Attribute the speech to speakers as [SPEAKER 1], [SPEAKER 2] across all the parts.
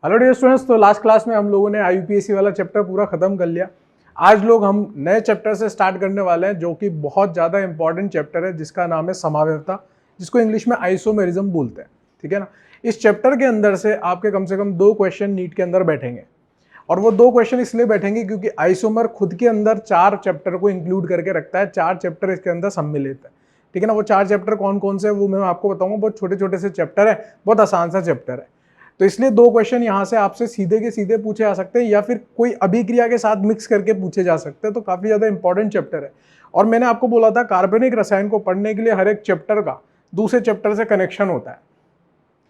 [SPEAKER 1] Hello dear students, तो last class में हम लोगों ने IUPAC वाला चैप्टर पूरा खत्म कर लिया। आज लोग हम नए चैप्टर से स्टार्ट करने वाले हैं जो कि बहुत ज़्यादा इंपॉर्टेंट चैप्टर है, जिसका नाम है समावयवता, जिसको इंग्लिश में आइसोमेरिज्म बोलते हैं। ठीक है ना। इस चैप्टर के अंदर से आपके कम से कम 2 क्वेश्चन नीट के अंदर बैठेंगे, और वो 2 क्वेश्चन इसलिए बैठेंगे क्योंकि आइसोमर खुद के अंदर 4 चैप्टर को इंक्लूड करके रखता है। 4 चैप्टर इसके अंदर सम्मिलित है। ठीक है ना। वो 4 चैप्टर कौन कौन से वो मैं आपको बताऊंगा। बहुत छोटे छोटे से चैप्टर है, बहुत आसान सा चैप्टर है। तो इसलिए 2 क्वेश्चन यहाँ से आपसे सीधे के सीधे पूछे जा सकते हैं, या फिर कोई अभिक्रिया के साथ मिक्स करके पूछे जा सकते हैं। तो काफी ज्यादा इंपॉर्टेंट चैप्टर है। और मैंने आपको बोला था कार्बनिक रसायन को पढ़ने के लिए हर एक चैप्टर का दूसरे चैप्टर से कनेक्शन होता है,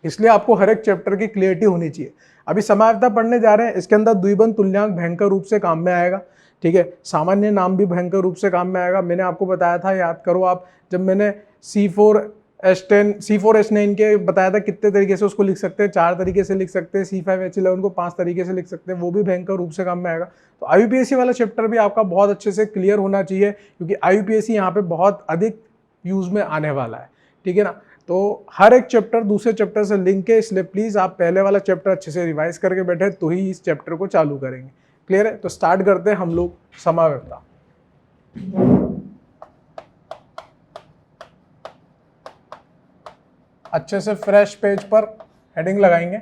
[SPEAKER 1] इसलिए आपको हर एक चैप्टर की क्लियरिटी होनी चाहिए। अभी समावयवता पढ़ने जा रहे हैं, इसके अंदर द्विबंध तुल्यांक भयंकर रूप से काम में आएगा। ठीक है। सामान्य नाम भी भयंकर रूप से काम में आएगा। मैंने आपको बताया था, याद करो आप, जब मैंने C4H10 C4H9 के बताया था कितने तरीके से उसको लिख सकते हैं। 4 तरीके से लिख सकते हैं। C5H11 को 5 तरीके से लिख सकते हैं, वो भी भयंकर रूप से काम में आएगा। तो IUPAC वाला चैप्टर भी आपका बहुत अच्छे से क्लियर होना चाहिए, क्योंकि IUPAC यहाँ पे बहुत अधिक यूज में आने वाला है। ठीक है ना। तो हर एक चैप्टर दूसरे चैप्टर से लिंक है, इसलिए प्लीज आप पहले वाला चैप्टर अच्छे से रिवाइज करके बैठे तो ही इस चैप्टर को चालू करेंगे। क्लियर है। तो स्टार्ट करते हैं हम लोग समावयवता। अच्छे से फ्रेश पेज पर हेडिंग लगाएंगे।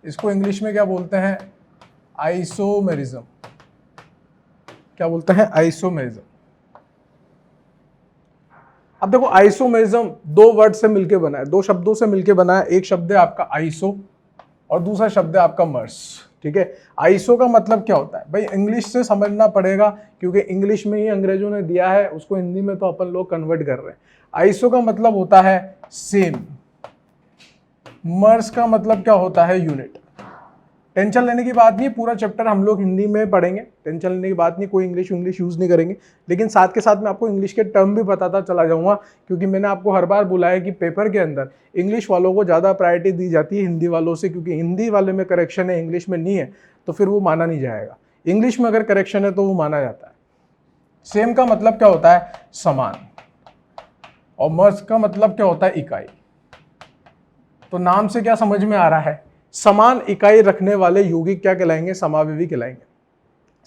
[SPEAKER 1] इसको इंग्लिश में क्या बोलते हैं? आइसोमेरिज्म। क्या बोलते हैं? आइसोमेरिज्म। अब देखो, आइसोमेरिज्म 2 वर्ड से मिलके बना है, 2 शब्दों से मिलके बना है। एक शब्द है आपका आइसो और दूसरा शब्द है आपका मर्स। ठीक है। आइसो का मतलब क्या होता है भाई? इंग्लिश से समझना पड़ेगा, क्योंकि इंग्लिश में ही अंग्रेजों ने दिया है, उसको हिंदी में तो अपन लोग कन्वर्ट कर रहे हैं। आइसो का मतलब होता है सेम। मर्स का मतलब क्या होता है? यूनिट। टेंशन लेने की बात नहीं, पूरा चैप्टर हम लोग हिंदी में पढ़ेंगे, टेंशन लेने की बात नहीं, कोई इंग्लिश यूज नहीं करेंगे। लेकिन साथ के साथ मैं आपको इंग्लिश के टर्म भी बताता चला जाऊंगा, क्योंकि मैंने आपको हर बार बुलाया कि पेपर के अंदर इंग्लिश वालों को ज़्यादा प्रायोरिटी दी जाती है हिंदी वालों से, क्योंकि हिंदी वाले में करेक्शन है, इंग्लिश में नहीं है, तो फिर वो माना नहीं जाएगा। इंग्लिश में अगर करेक्शन है तो वो माना जाता है। सेम का मतलब क्या होता है? समान। और मर्स का मतलब क्या होता है? इकाई। तो नाम से क्या समझ में आ रहा है? समान इकाई रखने वाले यौगिक क्या कहलाएंगे? समावयवी कहलाएंगे।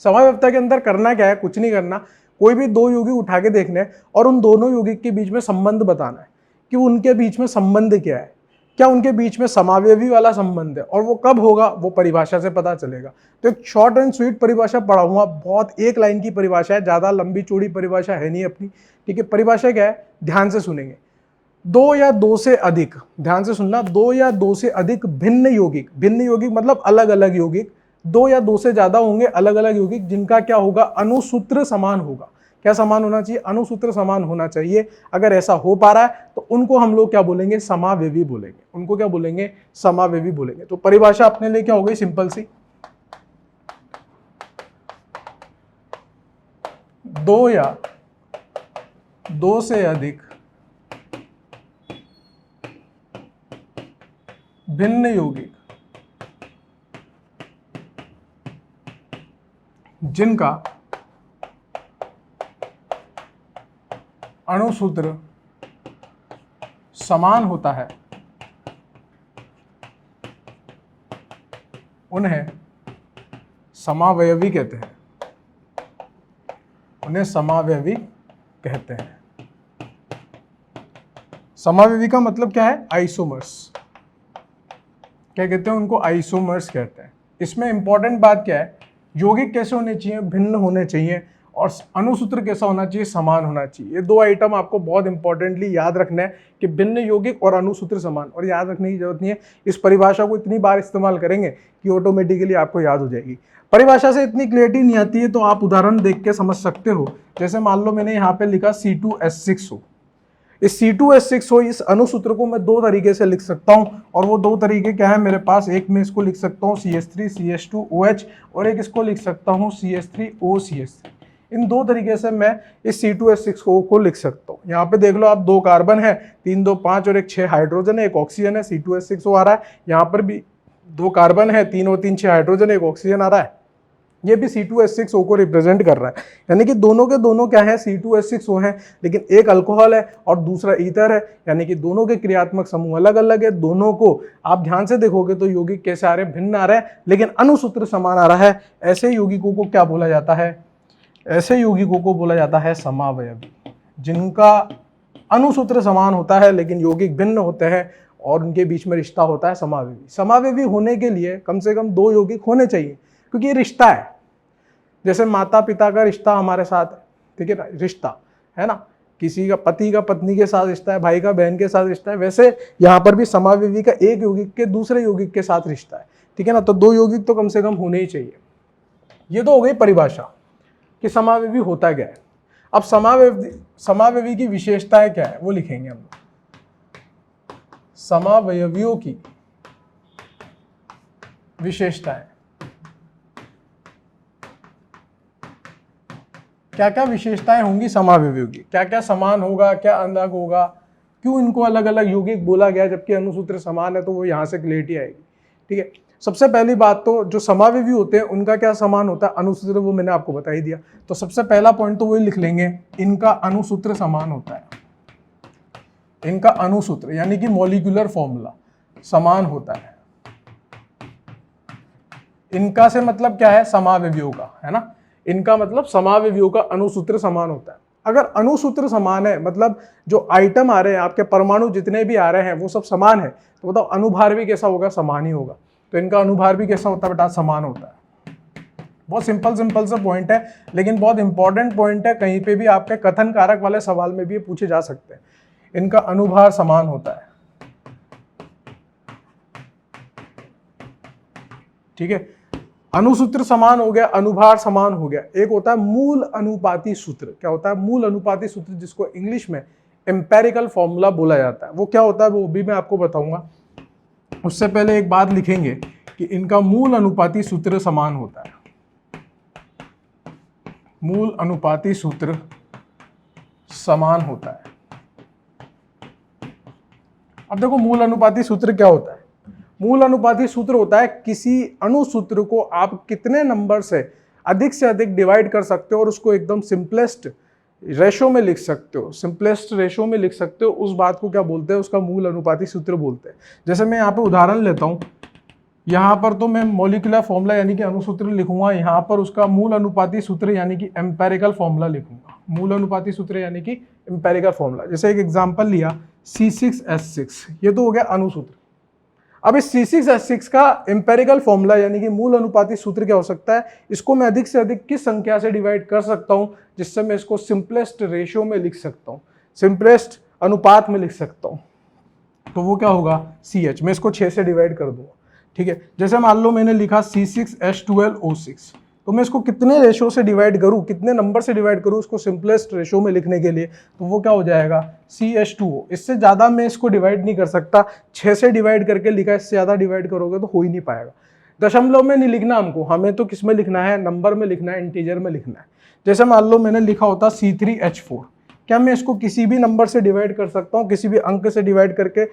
[SPEAKER 1] समावयवता के अंदर करना क्या है? कुछ नहीं करना, कोई भी 2 यौगिक उठा के देखने हैं और उन दोनों यौगिक के बीच में संबंध बताना है कि उनके बीच में संबंध क्या है, क्या उनके बीच में समावयवी वाला संबंध है, और वो कब होगा वो परिभाषा से पता चलेगा। तो एक शॉर्ट एंड स्वीट परिभाषा पढ़ाऊंगा, बहुत एक लाइन की परिभाषा है, ज्यादा लंबी चौड़ी परिभाषा है नहीं अपनी। ठीक है। परिभाषा क्या है? ध्यान से सुनेंगे। 2 या 2 से अधिक, ध्यान से सुनना, 2 या 2 से अधिक भिन्न यौगिक, भिन्न यौगिक मतलब अलग अलग यौगिक, 2 या 2 से ज्यादा होंगे अलग अलग यौगिक, जिनका क्या होगा? अणुसूत्र समान होगा। क्या समान होना चाहिए? अणुसूत्र समान होना चाहिए। अगर ऐसा हो पा रहा है तो उनको हम लोग क्या बोलेंगे? समावयवी बोलेंगे। उनको क्या बोलेंगे? समावयवी बोलेंगे। तो परिभाषा अपने लिए क्या हो गई? सिंपल सी, 2 या 2 से अधिक भिन्न यौगिक जिनका अणुसूत्र समान होता है उन्हें समावयवी कहते हैं। उन्हें समावयवी कहते हैं। समावयवी का मतलब क्या है? आइसोमर्स। क्या कहते हैं उनको? आइसोमर्स कहते हैं। इसमें इंपॉर्टेंट बात क्या है? यौगिक कैसे होने चाहिए? भिन्न होने चाहिए, और अणुसूत्र कैसा होना चाहिए? समान होना चाहिए। ये 2 आइटम आपको बहुत इंपॉर्टेंटली याद रखना है कि भिन्न यौगिक और अणुसूत्र समान। और याद रखने की जरूरत नहीं है, इस परिभाषा को इतनी बार इस्तेमाल करेंगे कि ऑटोमेटिकली आपको याद हो जाएगी। परिभाषा से इतनी क्लियरिटी नहीं आती है तो आप उदाहरण देख के समझ सकते हो। जैसे मान लो मैंने यहाँ पे लिखा C2H6 हो, इस C2H6 हो, इस अणुसूत्र को मैं 2 तरीके से लिख सकता हूं, और वो 2 तरीके क्या है मेरे पास? एक में इसको लिख सकता हूं CH3CH2OH, और एक इसको लिख सकता हूं CH3OCH3। इन 2 तरीके से मैं इस C2H6 को लिख सकता हूं। यहाँ पे देख लो आप, 2 कार्बन है, 3 2 5 और एक 6 हाइड्रोजन है, एक ऑक्सीजन है, C2H6 आ रहा है। यहाँ पर भी 2 कार्बन है, 3 और 3 6 हाइड्रोजन, एक ऑक्सीजन आ रहा है। ये भी C2H6O को रिप्रेजेंट कर रहा है, यानी कि दोनों के दोनों क्या है, C2H6O है, लेकिन एक अल्कोहल है और दूसरा ईथर है, यानी कि दोनों के क्रियात्मक समूह अलग अलग है। दोनों को आप ध्यान से देखोगे तो यौगिक कैसे आ रहे हैं, भिन्न आ रहे हैं, लेकिन अणुसूत्र समान आ रहा है। ऐसे यौगिकों को क्या बोला जाता है, ऐसे यौगिकों को बोला जाता है समावयवी, जिनका अणुसूत्र समान होता है लेकिन यौगिक भिन्न होते हैं और उनके बीच में रिश्ता होता है समावयवी। समावयवी होने के लिए कम से कम 2 यौगिक होने चाहिए, क्योंकि ये रिश्ता है, जैसे माता पिता का रिश्ता हमारे साथ है, ठीक है ना, रिश्ता है ना, किसी का पति का पत्नी के साथ रिश्ता है, भाई का बहन के साथ रिश्ता है, वैसे यहाँ पर भी समावयवी का एक यौगिक के दूसरे यौगिक के साथ रिश्ता है, ठीक है ना। तो 2 यौगिक तो कम से कम होने ही चाहिए। ये तो हो गई परिभाषा कि समावयवी होता क्या है। अब समावयवी की विशेषताएं क्या है वो लिखेंगे हम। समावयवियों की विशेषताएं, क्या क्या विशेषताएं होंगी समावयवियों की, क्या क्या समान होगा, क्या अलग होगा, क्यों इनको अलग अलग यौगिक बोला गया जबकि अणुसूत्र समान है, तो वो यहाँ से क्लियरिटी आएगी, ठीक है। सबसे पहली बात तो जो समावयवी होते हैं उनका क्या समान होता है, अणुसूत्र, वो मैंने आपको बता ही दिया। तो सबसे पहला पॉइंट तो वही लिख लेंगे, इनका अणुसूत्र समान होता है, इनका अणुसूत्र यानी कि मॉलिक्यूलर फॉर्मूला समान होता है। इनका से मतलब क्या है, समावयवियों का, है ना, इनका मतलब समावयवियों का अणुसूत्र समान होता है। अगर अणुसूत्र समान है मतलब जो आइटम आ रहे हैं आपके, परमाणु जितने भी आ रहे हैं वो सब समान है, तो बताओ अनुभार भी कैसा होगा, समान ही होगा। तो इनका अनुभार भी कैसा होता है बेटा, समान होता है। बहुत सिंपल सा पॉइंट है, लेकिन बहुत इंपॉर्टेंट पॉइंट है, कहीं पे भी आपके कथन कारक वाले सवाल में भी ये पूछे जा सकते हैं। इनका अनुभार समान होता है, ठीक है। अणुसूत्र समान हो गया, अनुभार समान हो गया। एक होता है मूल अनुपाती सूत्र। क्या होता है मूल अनुपाती सूत्र, जिसको इंग्लिश में एम्पेरिकल फॉर्मूला बोला जाता है। वो क्या होता है वो भी मैं आपको बताऊंगा। उससे पहले एक बात लिखेंगे कि इनका मूल अनुपाती सूत्र समान होता है, मूल अनुपाती सूत्र समान होता है। अब देखो मूल अनुपाती सूत्र क्या होता है। मूल अनुपाती सूत्र होता है किसी अणुसूत्र को आप कितने नंबर से अधिक डिवाइड कर सकते हो और उसको एकदम सिंपलेस्ट रेशो में लिख सकते हो, सिंपलेस्ट रेशो में लिख सकते हो, उस बात को क्या बोलते हैं, उसका मूल अनुपाती सूत्र बोलते हैं। जैसे मैं यहाँ पे उदाहरण लेता हूँ, यहाँ पर तो मैं मॉलिक्यूलर फॉर्मूला यानी कि अणुसूत्र लिखूंगा, यहाँ पर उसका मूल अनुपाती सूत्र यानी कि एम्पेरिकल फॉर्मूला लिखूंगा। मूल अनुपाती सूत्र यानी कि एम्पेरिकल फॉर्मूला। जैसे एक एग्जांपल लिया C6H6, ये तो हो गया अणुसूत्र। अब इस C6H6 का एम्पेरिकल फॉर्मूला यानी कि मूल अनुपाती सूत्र क्या हो सकता है, इसको मैं अधिक से अधिक किस संख्या से डिवाइड कर सकता हूं जिससे मैं इसको सिंपलेस्ट रेशियो में लिख सकता हूं, सिंपलेस्ट अनुपात में लिख सकता हूं। तो वो क्या होगा CH, मैं इसको 6 से डिवाइड कर दूंगा, ठीक है। जैसे मान लो मैंने लिखा C6H12O6, तो मैं इसको कितने रेशो से डिवाइड करूं, कितने नंबर से डिवाइड करूं उसको सिंपलेस्ट रेशो में लिखने के लिए, तो वो क्या हो जाएगा CH2O। इससे ज़्यादा मैं इसको डिवाइड नहीं कर सकता, 6 से डिवाइड करके लिखा, इससे ज़्यादा डिवाइड करोगे तो हो ही नहीं पाएगा। दशमलव में नहीं लिखना हमको, हमें तो किस में लिखना है, नंबर में लिखना है, इंटीजर में लिखना है। जैसे मान लो मैंने लिखा होता C3H4, क्या मैं इसको किसी भी नंबर से डिवाइड कर सकता हूँ, किसी भी अंक से डिवाइड करके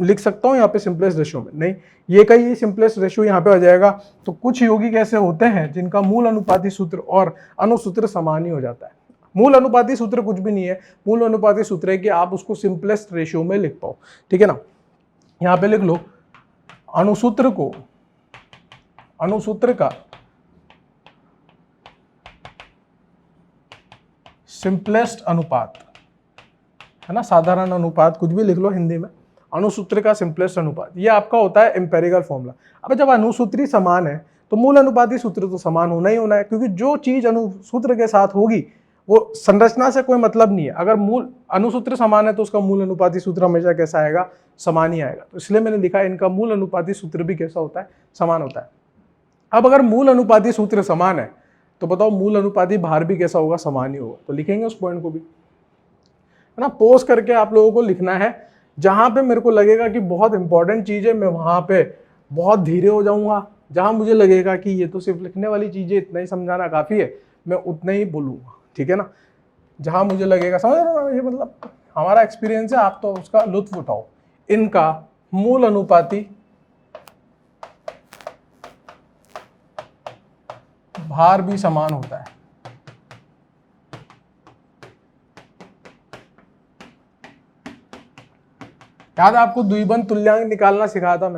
[SPEAKER 1] लिख सकता हूँ यहाँ पे सिंपलेस्ट रेशियो में? नहीं, ये का ये सिंपलेस्ट रेशियो यहाँ पे आ जाएगा। तो कुछ यौगिक ऐसे होते हैं जिनका मूल अनुपाती सूत्र और अणुसूत्र समान ही हो जाता है। मूल अनुपाती सूत्र कुछ भी नहीं है, मूल अनुपाती सूत्र है कि आप उसको सिंपलेस्ट रेशियो में लिख पाओ, ठीक है ना। यहाँ पे लिख लो अणुसूत्र को, अणुसूत्र का सिंपलेस्ट अनुपात, है ना, साधारण अनुपात, कुछ भी लिख लो हिंदी में, अणुसूत्र का सिंपलेस्ट अनुपात, ये आपका होता है एम्पेरिकल फॉर्मूला। अब जब अणुसूत्री समान है तो मूल अनुपाती सूत्र तो समान होना ही होना है, क्योंकि जो चीज अणुसूत्र के साथ होगी वो संरचना से कोई मतलब नहीं है। अगर मूल अणुसूत्र समान है तो उसका मूल अनुपाती सूत्र हमेशा कैसा आएगा, समान ही आएगा। तो इसलिए मैंने लिखा इनका मूल अनुपाती सूत्र भी कैसा होता है, समान होता है। अब अगर मूल अनुपाती सूत्र समान है तो बताओ मूल अनुपाती भार भी कैसा होगा, समान ही होगा। तो लिखेंगे उस पॉइंट को भी, है ना। पोज करके आप लोगों को लिखना है, जहां पे मेरे को लगेगा कि बहुत इंपॉर्टेंट चीज है मैं वहां पे बहुत धीरे हो जाऊंगा, जहां मुझे लगेगा कि ये तो सिर्फ लिखने वाली चीजें, इतना ही समझाना काफी है, मैं उतना ही बोलूंगा, ठीक है ना। जहां मुझे लगेगा, समझ रहे हो, ये मतलब हमारा एक्सपीरियंस है, आप तो उसका लुत्फ उठाओ। इनका मूल अनुपाती भार भी समान होता है। याद है आपको द्विबंध तुल्यांक निकालना सिखाया था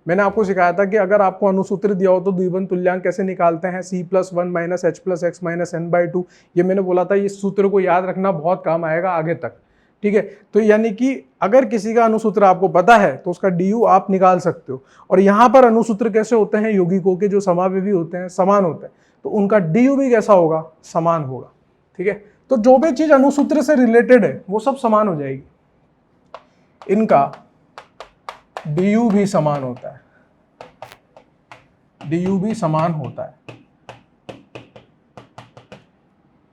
[SPEAKER 1] मैंने आपको सिखाया था कि अगर आपको अनुसूत्र दिया हो तो द्विबंध तुल्यांक कैसे निकालते हैं, C+1 - h+x - n/2। ये मैंने बोला था, इस सूत्र को याद रखना बहुत काम आएगा आगे तक, ठीक है। तो यानी कि अगर किसी का अनुसूत्र आपको पता है तो उसका du आप निकाल सकते हो। और यहाँ पर अनुसूत्र कैसे होते हैं, यौगिकों के जो समावेवी होते हैं समान होते हैं, तो उनका du भी कैसा होगा, समान होगा, ठीक है। तो जो भी चीज अनुसूत्र से रिलेटेड है वो सब समान हो जाएगी। इनका du भी समान होता है, du भी समान होता है।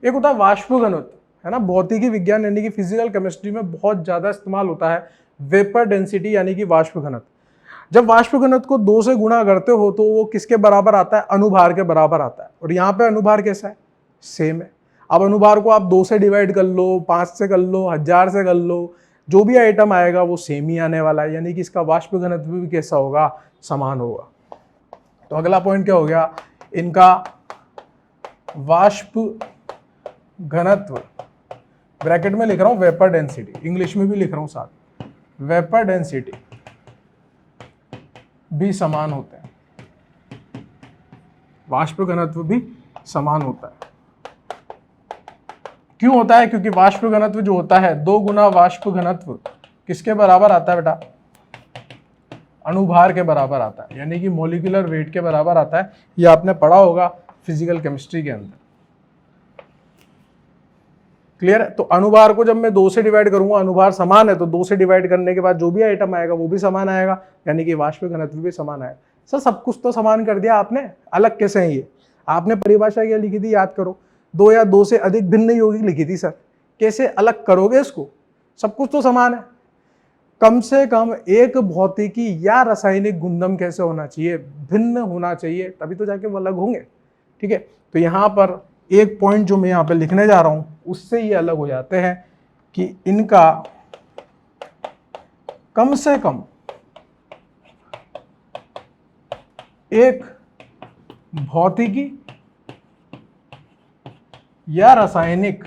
[SPEAKER 1] एक होता है वाष्प घनत्व, है ना, भौतिकी विज्ञान यानी कि फिजिकल केमिस्ट्री में बहुत ज्यादा इस्तेमाल होता है वेपर डेंसिटी यानी कि वाष्प घनत्व। जब वाष्प घनत्व को 2 से गुणा करते हो तो वो किसके बराबर आता है, अनुभार के बराबर आता है। और यहाँ पे अनुभार कैसा है, सेम है। अब अनुभार को आप 2 से डिवाइड कर लो, 5 से कर लो, 1000 से कर लो, जो भी आइटम आएगा वो सेम ही आने वाला है, यानी कि इसका वाष्प घनत्व भी कैसा होगा, समान होगा। तो अगला पॉइंट क्या हो गया, इनका वाष्प घनत्व, ब्रैकेट में लिख रहा हूं वेपर डेंसिटी, इंग्लिश में भी लिख रहा हूं साथ, वेपर डेंसिटी भी समान होते हैं, वाष्प घनत्व भी समान होता है। क्यों होता है, क्योंकि वाष्प घनत्व जो होता है 2 गुना वाष्प घनत्व किसके बराबर आता है बेटा, अणुभार के बराबर आता है, यानी कि मॉलिक्यूलर वेट के बराबर आता है। ये आपने पढ़ा होगा फिजिकल केमिस्ट्री के अंदर, क्लियर है। तो अणुभार को जब मैं 2 से डिवाइड करूंगा, अणुभार समान है तो 2 से डिवाइड करने के बाद जो भी आइटम आएगा वो भी समान आएगा, यानी कि वाष्प घनत्व भी समान आएगा। सर सब कुछ तो समान कर दिया आपने, अलग कैसे है ये, आपने परिभाषा क्या लिखी थी याद करो, 2 या 2 से अधिक भिन्न यौगिक लिखी थी सर, कैसे अलग करोगे इसको, सब कुछ तो समान है। कम से कम एक भौतिकी या रासायनिक गुणधर्म कैसे होना चाहिए, भिन्न होना चाहिए, तभी तो जाके वो अलग होंगे, ठीक है। तो यहाँ पर एक पॉइंट जो मैं यहाँ पे लिखने जा रहा हूं उससे ये अलग हो जाते हैं कि इनका कम से कम एक भौतिकी या रासायनिक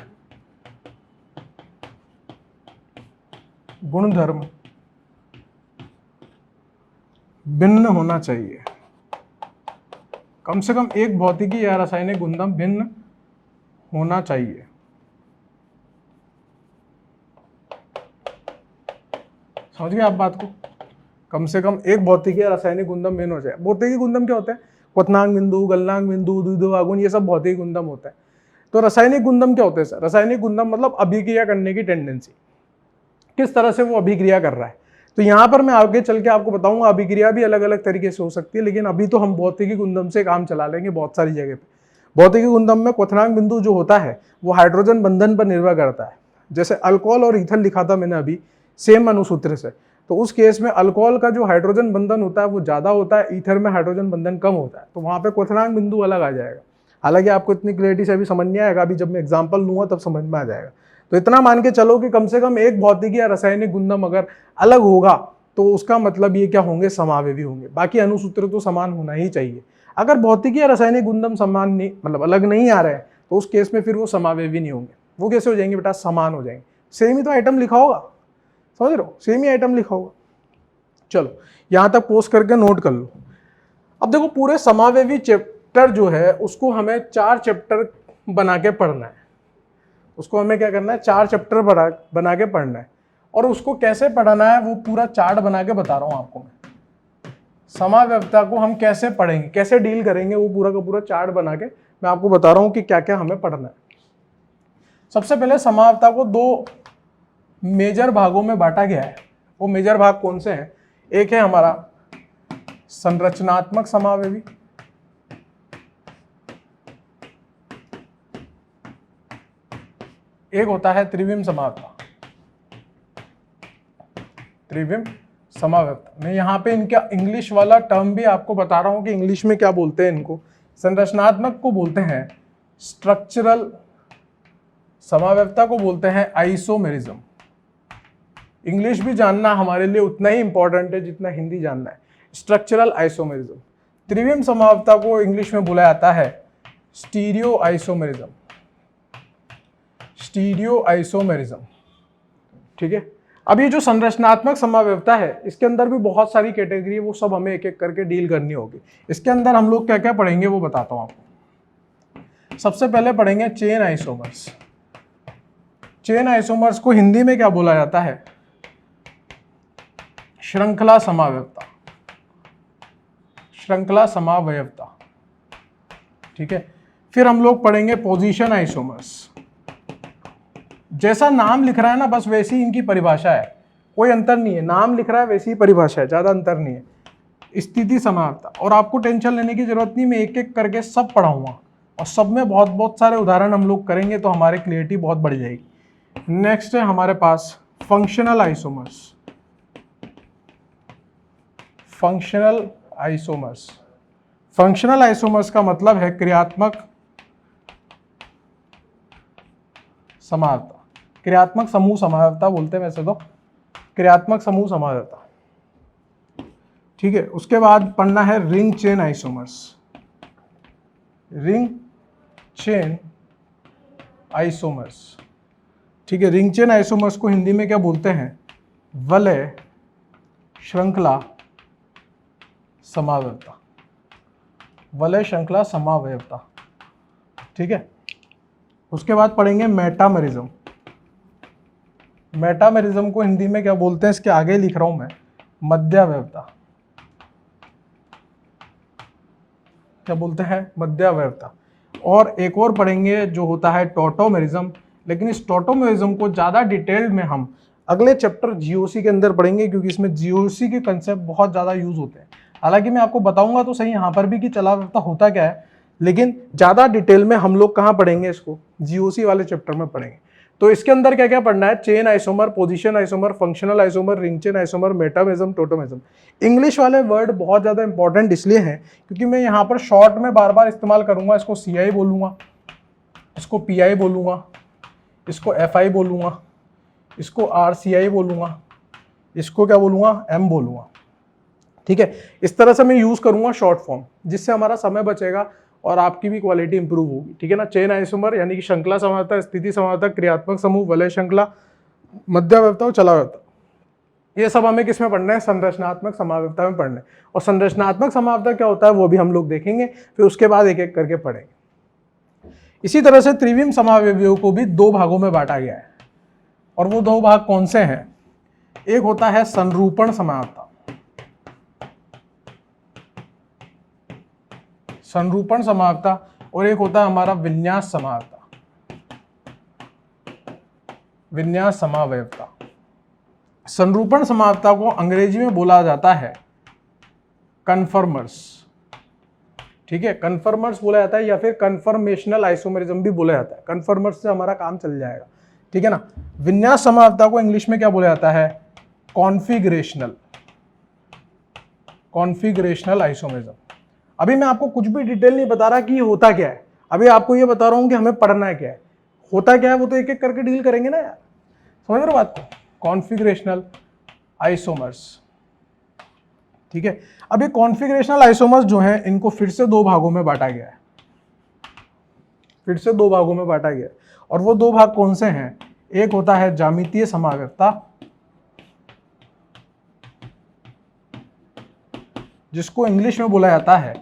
[SPEAKER 1] गुणधर्म भिन्न होना चाहिए, कम से कम एक भौतिकी या रासायनिक गुणधर्म भिन्न होना चाहिए। समझ गए आप बात को, कम से कम एक भौतिकी या रासायनिक गुणधर्म भिन्न हो जाए। भौतिकी गुणधर्म क्या होता है, क्वथनांक बिंदु, गलनांक बिंदु, द्विध्रुव आघूर्ण, ये सब भौतिक गुणधर्म होता है। तो रासायनिक गुणधर्म क्या होते हैं सर, रासायनिक गुणधर्म मतलब अभिक्रिया करने की टेंडेंसी, किस तरह से वो अभिक्रिया कर रहा है। तो यहाँ पर मैं आगे चल के आपको बताऊंगा अभिक्रिया भी अलग अलग तरीके से हो सकती है, लेकिन अभी तो हम भौतिकी गुणधर्म से काम चला लेंगे बहुत सारी जगह पे। भौतिकी गुणधर्म में क्वथनांक बिंदु जो होता है वो हाइड्रोजन बंधन पर निर्भर करता है। जैसे अल्कोहल और ईथर लिखा था मैंने अभी सेम अनुसूत्र से, तो उस केस में अल्कोहल का जो हाइड्रोजन बंधन होता है वो ज्यादा होता है, ईथर में हाइड्रोजन बंधन कम होता है, तो वहां पे क्वथनांक बिंदु अलग आ जाएगा। हालांकि आपको इतनी क्लियरिटी से अभी समझ नहीं आएगा, अभी जब मैं एग्जाम्पल लूंगा तब समझ में आ जाएगा। तो इतना मान के चलो कि कम से कम एक भौतिकी या रासायनिक गुणधर्म अगर अलग होगा तो उसका मतलब ये क्या होंगे, समावेवी होंगे। बाकी अनुसूत्र तो समान होना ही चाहिए। अगर भौतिकी या रासायनिक गुणधर्म समान नहीं, मतलब अलग नहीं आ रहे हैं, तो उस केस में फिर वो समावेवी नहीं होंगे। वो कैसे हो जाएंगे बेटा, समान हो जाएंगे। सेम ही तो आइटम लिखा होगा, समझ रहे हो, सेम ही आइटम लिखा होगा। चलो यहां तक पोस्ट करके नोट कर लो। अब देखो पूरे समावेवी चैप्टर जो है उसको हमें 4 चैप्टर बना के पढ़ना है। उसको हमें क्या करना है, 4 चैप्टर बना के पढ़ना है। और उसको कैसे पढ़ना है वो पूरा चार्ट बना के बता रहा हूं आपको मैं। समाव्यवस्था को हम कैसे पढ़ेंगे, कैसे डील करेंगे, वो पूरा का पूरा चार्ट बना के मैं आपको बता रहा हूं कि क्या क्या हमें पढ़ना है। सबसे पहले समाव्यवस्था को 2 मेजर भागों में बांटा गया है। वो मेजर भाग कौन से हैं, एक है हमारा संरचनात्मक समावेवी, एक होता है त्रिविम समाव्यवस्था। त्रिविम समाव्यवस्था मैं यहाँ पे इनका इंग्लिश वाला टर्म भी आपको बता रहा हूं कि इंग्लिश में क्या बोलते हैं इनको। संरचनात्मक को बोलते हैं स्ट्रक्चरल, समाव्यवस्था को बोलते हैं आइसोमेरिज्म। इंग्लिश भी जानना हमारे लिए उतना ही इंपॉर्टेंट है जितना हिंदी जानना है। Structural isomerism. त्रिविम समाव्यवस्था को इंग्लिश में बोला जाता है स्टीरियो आइसोमेरिज्म, स्टीरियो आइसोमेरिज्म। ठीक है, अब ये जो संरचनात्मक समावयवता है इसके अंदर भी बहुत सारी कैटेगरी है, वो सब हमें एक एक करके डील करनी होगी। इसके अंदर हम लोग क्या क्या पढ़ेंगे वो बताता हूं आपको। सबसे पहले पढ़ेंगे चेन आइसोमर्स। चेन आइसोमर्स को हिंदी में क्या बोला जाता है? श्रृंखला समावयवता, श्रृंखला समावयवता। ठीक है, फिर हम लोग पढ़ेंगे पोजीशन आइसोमर्स। जैसा नाम लिख रहा है ना बस वैसी इनकी परिभाषा है, कोई अंतर नहीं है, नाम लिख रहा है वैसी ही परिभाषा है, ज्यादा अंतर नहीं है। स्थिति समावयवता, और आपको टेंशन लेने की जरूरत नहीं, मैं एक एक करके सब पढ़ाऊंगा और सब में बहुत बहुत सारे उदाहरण हम लोग करेंगे तो हमारी क्लियरिटी बहुत बढ़ जाएगी। नेक्स्ट है हमारे पास functional isomers. Functional isomers, functional isomers का मतलब है क्रियात्मक समावयवता, क्रियात्मक समूह समावयवता बोलते हैं वैसे तो, क्रियात्मक समूह समावयवता। ठीक है, उसके बाद पढ़ना है ring chain isomers. Ring chain isomers. ठीक है, रिंग चेन आइसोमर्स को हिंदी में क्या बोलते हैं? वलय श्रृंखला समावयवता, वलय श्रृंखला समावयवता। ठीक है, उसके बाद पढ़ेंगे मेटामेरिज्म। मेटामेरिज्म को हिंदी में क्या बोलते हैं? इसके आगे लिख रहा हूं मैं, मध्यावयवता। क्या बोलते हैं? मध्यावयवता। और एक और पढ़ेंगे जो होता है टोटोमेरिज्म, लेकिन इस टोटोमेरिज्म को ज्यादा डिटेल्ड में हम अगले चैप्टर जीओसी के अंदर पढ़ेंगे, क्योंकि इसमें जीओसी के कंसेप्ट बहुत ज्यादा यूज होते हैं। हालांकि मैं आपको बताऊंगा तो सही यहाँ पर भी कि चलावयवता होता क्या है, लेकिन ज्यादा डिटेल में हम लोग कहाँ पढ़ेंगे इसको? जीओसी वाले चैप्टर में पढ़ेंगे। तो इसके अंदर क्या क्या पढ़ना है? Chain isomer, position isomer, functional isomer, ring chain isomer, metamerism, tautomerism. English वाले वर्ड बहुत ज्यादा इंपॉर्टेंट इसलिए हैं क्योंकि मैं यहाँ पर शॉर्ट में बार बार इस्तेमाल करूंगा। इसको सीआई बोलूंगा, इसको पीआई बोलूंगा, इसको एफआई बोलूंगा, इसको आरसीआई बोलूंगा, इसको क्या बोलूंगा? एम बोलूंगा। ठीक है, इस तरह से मैं यूज करूंगा शॉर्ट फॉर्म, जिससे हमारा समय बचेगा और आपकी भी क्वालिटी इंप्रूव होगी। ठीक है ना? चेन आइसोमर यानी कि श्रृंखला समावयवता, स्थिति समावयवता, क्रियात्मक समूह, वलय श्रृंखला, मध्यावयवता और चलावयवता, ये सब हमें किस में पढ़ना है? संरचनात्मक समावयवता में पढ़ना है। और संरचनात्मक समावयवता क्या होता है वो भी हम लोग देखेंगे, फिर उसके बाद एक एक करके पढ़ेंगे। इसी तरह से त्रिविम समावयवियों को भी दो भागों में बांटा गया है, और वो दो भाग कौन से हैं? एक होता है संरूपण समावयवता, संरूपण समावयवता, और एक होता है हमारा विन्यास समावयवता, विन्यास समावयवता। संरूपण समावयवता को अंग्रेजी में बोला जाता है कन्फर्मर्स। ठीक है, कन्फर्मर्स बोला जाता है, या फिर कन्फर्मेशनल आइसोमेरिज्म भी बोला जाता है। कन्फर्मर्स से हमारा काम चल जाएगा। ठीक है ना? विन्यास समावयवता को इंग्लिश में क्या बोला जाता है? Configurational, configurational isomerism. अभी मैं आपको कुछ भी डिटेल नहीं बता रहा कि ये होता क्या है, अभी आपको ये बता रहा हूं कि हमें पढ़ना है क्या है। होता क्या है वो तो एक एक करके डील करेंगे ना यार, समझ रहे हो बात को? Configurational isomers. ठीक है, अब ये कॉन्फिगरेशनल आइसोमर्स जो हैं इनको फिर से दो भागों में बांटा गया है, फिर से दो भागों में बांटा गया है। और वो दो भाग कौन से हैं? एक होता है ज्यामितीय समावयवता, जिसको इंग्लिश में बोला जाता है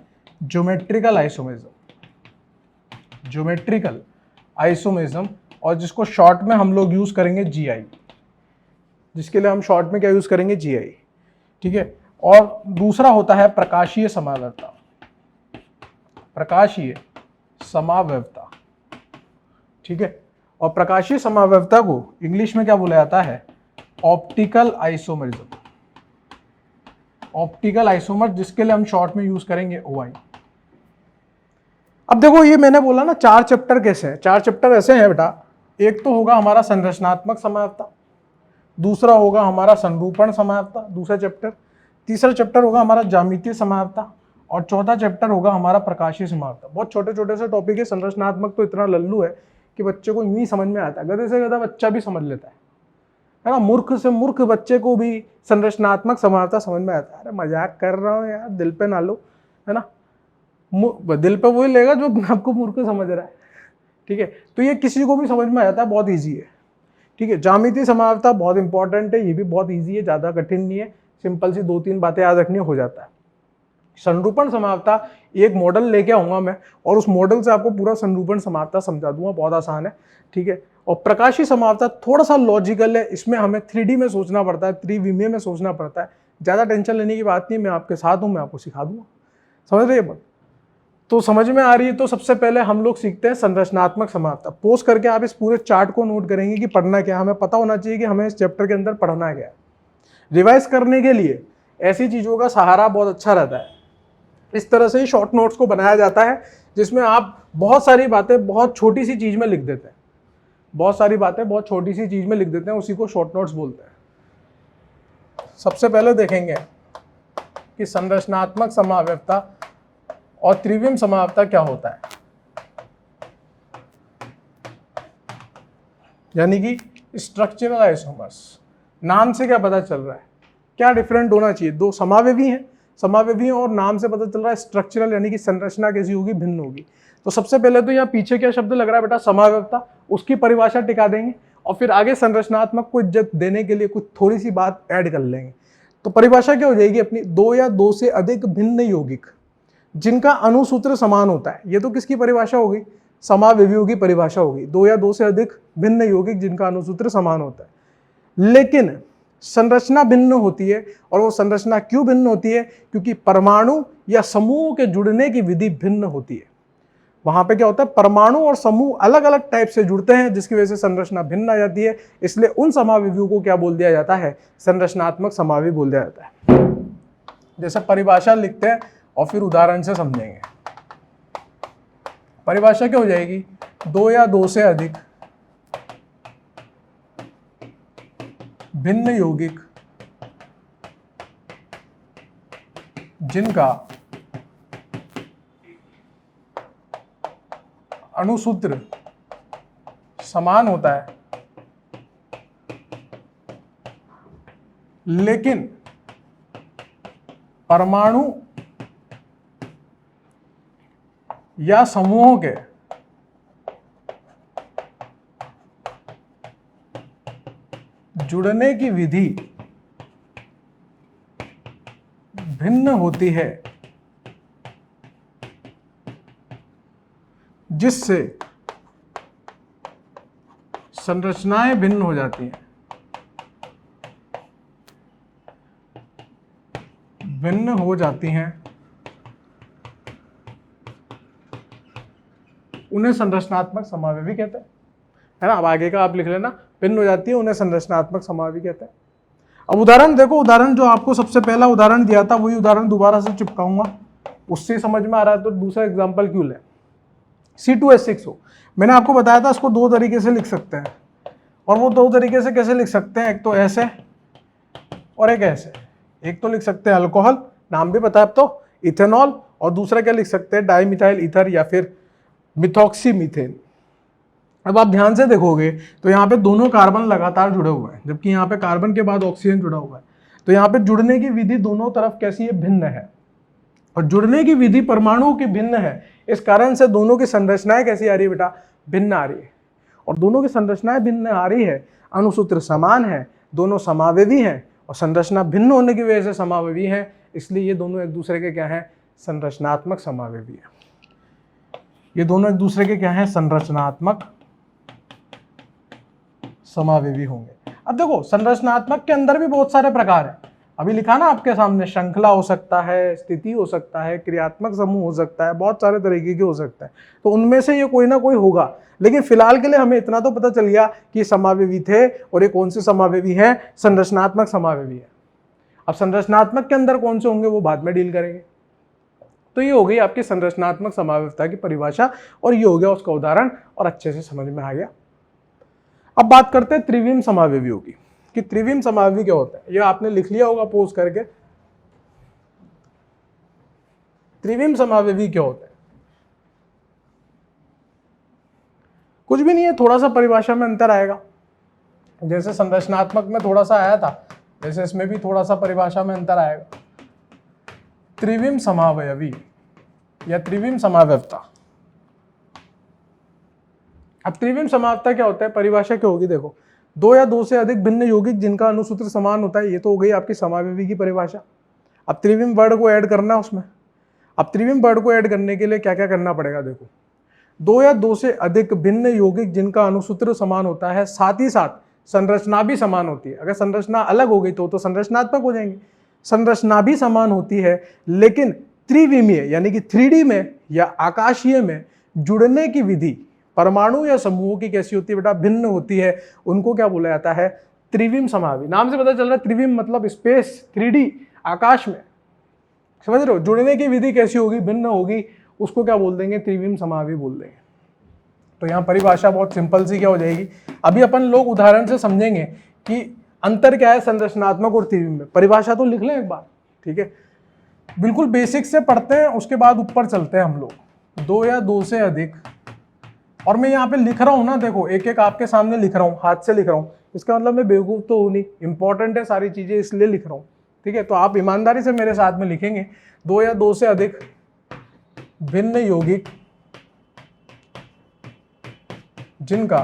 [SPEAKER 1] ज्योमेट्रिकल आइसोमेरिज्म, ज्योमेट्रिकल आइसोमेरिज्म, और जिसको शॉर्ट में हम लोग यूज करेंगे जीआई, जिसके लिए हम शॉर्ट में क्या यूज करेंगे? जीआई। ठीक है, और दूसरा होता है प्रकाशीय समावयवता, प्रकाशीय समावयवता। ठीक है, और प्रकाशीय समावयवता को इंग्लिश में क्या बोला जाता है? ऑप्टिकल आइसोमेरिज्म, ऑप्टिकल आइसोमर, जिसके लिए हम शॉर्ट में यूज करेंगे ओआई। अब देखो ये मैंने बोला ना चार चैप्टर कैसे हैं, चार चैप्टर ऐसे हैं बेटा। एक तो होगा हमारा संरचनात्मक समावयवता, दूसरा होगा हमारा संरूपण समावयवता, दूसरा चैप्टर, तीसरा चैप्टर होगा हमारा ज्यामितीय समावयवता, और चौथा चैप्टर होगा हमारा प्रकाशीय समावयवता। बहुत छोटे छोटे से टॉपिक है। संरचनात्मक तो इतना लल्लू है कि बच्चे को यूं ही समझ में आता है, गधे से गधा बच्चा भी समझ लेता है ना? मूर्ख से मूर्ख बच्चे को भी संरचनात्मक समावयवता समझ में आता है। अरे मजाक कर रहा हूँ यार, दिल पे ना लो, है ना? दिल पे वही लेगा जो आपको मूर्ख समझ रहा है, ठीक है। तो ये किसी को भी समझ में आ जाता है, बहुत ईजी है, ठीक है। ज्यामितीय समावयवता बहुत इंपॉर्टेंट है, ये भी बहुत ईजी है, ज़्यादा कठिन नहीं है, सिंपल सी 2-3 बातें याद रखनी हो जाता है। संरूपण समावयवता एक मॉडल लेके आऊंगा मैं, और उस मॉडल से आपको पूरा संरूपण समावयवता समझा दूंगा, बहुत आसान है, ठीक है। और प्रकाशीय समावयवता थोड़ा सा लॉजिकल है, इसमें हमें 3D में सोचना पड़ता है, त्रिविमीय में सोचना पड़ता है, ज़्यादा टेंशन लेने की बात नहीं, मैं आपके साथ हूँ, मैं आपको सिखा दूंगा, समझ रहे हैं। तो समझ में आ रही है। तो सबसे पहले हम लोग सीखते हैं संरचनात्मक समावयवता। पोस्ट करके आप इस पूरे चार्ट को नोट करेंगे कि पढ़ना क्या है, हमें पता होना चाहिए कि हमें इस चैप्टर के अंदर पढ़ना क्या है। रिवाइज करने के लिए ऐसी चीज़ों का सहारा बहुत अच्छा रहता है। इस तरह से ही शॉर्ट नोट्स को बनाया जाता है, जिसमें आप बहुत सारी बातें बहुत छोटी सी चीज़ में लिख देते हैं, बहुत सारी बातें बहुत छोटी सी चीज़ में लिख देते हैं, उसी को शॉर्ट नोट्स बोलते हैं। सबसे पहले देखेंगे कि संरचनात्मक समावयवता और त्रिविम समावयवता क्या होता है, यानी कि स्ट्रक्चरल आइसोमर्स। नाम से क्या पता चल रहा है, क्या डिफरेंट होना चाहिए, दो समावयवी हैं, समावयवी और नाम से पता चल रहा है स्ट्रक्चरल, यानी कि संरचना कैसी होगी, भिन्न होगी। तो सबसे पहले तो यहाँ पीछे क्या शब्द लग रहा है बेटा, समावयवता, उसकी परिभाषा टिका देंगे, और फिर आगे संरचनात्मक को इज्जत देने के लिए कुछ थोड़ी सी बात ऐड कर लेंगे। तो परिभाषा क्या हो जाएगी अपनी, दो या दो से अधिक भिन्न यौगिक जिनका अणुसूत्र समान होता है। ये तो किसकी परिभाषा होगी, समावयवियों की परिभाषा होगी, दो या दो से अधिक भिन्न यौगिक जिनका अणुसूत्र समान होता है, लेकिन संरचना भिन्न होती है। और वो संरचना क्यों भिन्न होती है, क्योंकि परमाणु या समूह के जुड़ने की विधि भिन्न होती है। वहां पे क्या होता है, परमाणु और समूह अलग अलग टाइप से जुड़ते हैं, जिसकी वजह से संरचना भिन्न आ जाती है। इसलिए उन समावयवियों को क्या बोल दिया जाता है, संरचनात्मक समावयवी बोल दिया जाता है। जैसे परिभाषा लिखते हैं और फिर उदाहरण से समझेंगे। परिभाषा क्या हो जाएगी, दो या दो से अधिक भिन्न यौगिक जिनका अणुसूत्र समान होता है, लेकिन परमाणु या समूहों के जुड़ने की विधि भिन्न होती है, जिससे संरचनाएं भिन्न हो जाती हैं। भिन्न हो जाती हैं, उन्हें संरचनात्मक समावयवी कहते हैं, है ना। अब आगे का आप लिख लेना, भिन्न हो जाती है, उन्हें संरचनात्मक समावयवी कहते हैं। अब उदाहरण देखो, उदाहरण जो आपको सबसे पहला उदाहरण दिया था वही उदाहरण दोबारा से चिपकाऊंगा, उससे समझ में आ रहा है तो दूसरा एग्जांपल क्यों लें। C2H6O मैंने आपको बताया था, इसको दो तरीके से लिख सकते हैं, और वो दो तरीके से कैसे लिख सकते हैं, एक तो ऐसे और एक ऐसे। एक तो लिख सकते हैं अल्कोहल, नाम भी पता है अब तो, इथेनॉल, और दूसरा क्या लिख सकते हैं, डाइमिथाइल ईथर या फिर मिथॉक्सीमीथेन। अब आप ध्यान से देखोगे तो यहाँ पे दोनों कार्बन लगातार जुड़े हुए हैं, जबकि यहाँ पे कार्बन के बाद ऑक्सीजन जुड़ा हुआ है। तो यहाँ पे जुड़ने की विधि दोनों तरफ कैसी है, भिन्न है, और जुड़ने की विधि परमाणुओं की भिन्न है। इस कारण से दोनों की संरचनाएं कैसी आ रही है बेटा, भिन्न आ रही है। और दोनों की संरचनाएं भिन्न आ रही है, अणुसूत्र समान है, दोनों समावयवी हैं, और संरचना भिन्न होने की वजह से समावयवी है, इसलिए ये दोनों एक दूसरे के क्या है, संरचनात्मक समावयवी है। ये दोनों एक दूसरे के क्या है, संरचनात्मक समावयवी होंगे। अब देखो, संरचनात्मक के अंदर भी बहुत सारे प्रकार हैं, अभी लिखा ना आपके सामने, श्रृंखला हो सकता है, स्थिति हो सकता है, क्रियात्मक समूह हो सकता है, बहुत सारे तरीके के हो सकता है। तो उनमें से ये कोई ना कोई होगा, लेकिन फिलहाल के लिए हमें इतना तो पता चल गया कि समावयवी थे, और ये कौन से समावयवी हैं, संरचनात्मक समावयवी है। अब संरचनात्मक के अंदर कौन से होंगे वो बाद में डील करेंगे। तो ये हो गई आपकी संरचनात्मक समावयवता की परिभाषा, और ये हो गया उसका उदाहरण, और अच्छे से समझ में आ गया। अब बात करते हैं त्रिविम समावयवियों की, कि त्रिविम समावयवी क्या होता है। ये आपने लिख लिया होगा पोज करके, त्रिविम समावयवी क्या होता है। कुछ भी नहीं है, थोड़ा सा परिभाषा में अंतर आएगा, जैसे संरचनात्मक में थोड़ा सा आया था, वैसे इसमें भी थोड़ा सा परिभाषा में अंतर आएगा। त्रिविम समावयवी या त्रिविम समावयवता। अब त्रिविम समावयवता क्या होता है, परिभाषा क्या होगी, देखो, दो या दो से अधिक भिन्न यौगिक जिनका अणुसूत्र समान होता है, ये तो हो गई आपकी समावयवी की परिभाषा। अब त्रिविम वर्ड को ऐड करना है उसमें। अब त्रिविम वर्ड को ऐड करने के लिए क्या क्या करना पड़ेगा, देखो, दो या दो से अधिक भिन्न यौगिक जिनका अणुसूत्र समान होता है, साथ ही साथ संरचना भी समान होती है। अगर संरचना अलग हो गई तो संरचनात्मक हो जाएंगे। संरचना भी समान होती है, लेकिन त्रिविमीय यानी कि 3D में या आकाशीय में जुड़ने की विधि परमाणु या समूहों की कैसी होती है बेटा, भिन्न होती है। उनको क्या बोला जाता है, त्रिविम समावयवी। नाम से पता चल रहा है त्रिविम मतलब स्पेस, 3D, आकाश में, समझ रहे हो। जुड़ने की विधि कैसी होगी, भिन्न होगी, उसको क्या बोल देंगे, त्रिविम समावयवी बोल देंगे। तो यहाँ परिभाषा बहुत सिंपल सी क्या हो जाएगी, अभी अपन लोग उदाहरण से समझेंगे कि अंतर क्या है संरचनात्मक और त्रिविम में। परिभाषा तो लिख लें एक बार, ठीक है, बिल्कुल बेसिक से पढ़ते हैं, उसके बाद ऊपर चलते हैं हम लोग। दो या दो से अधिक, और मैं यहाँ पे लिख रहा हूँ ना, देखो एक एक आपके सामने लिख रहा हूँ, हाथ से लिख रहा हूँ, इसका मतलब मैं बेवकूफ़ तो हूँ नहीं, इंपॉर्टेंट है सारी चीज़ें इसलिए लिख रहा हूँ, ठीक है। तो आप ईमानदारी से मेरे साथ में लिखेंगे, दो या दो से अधिक भिन्न यौगिक जिनका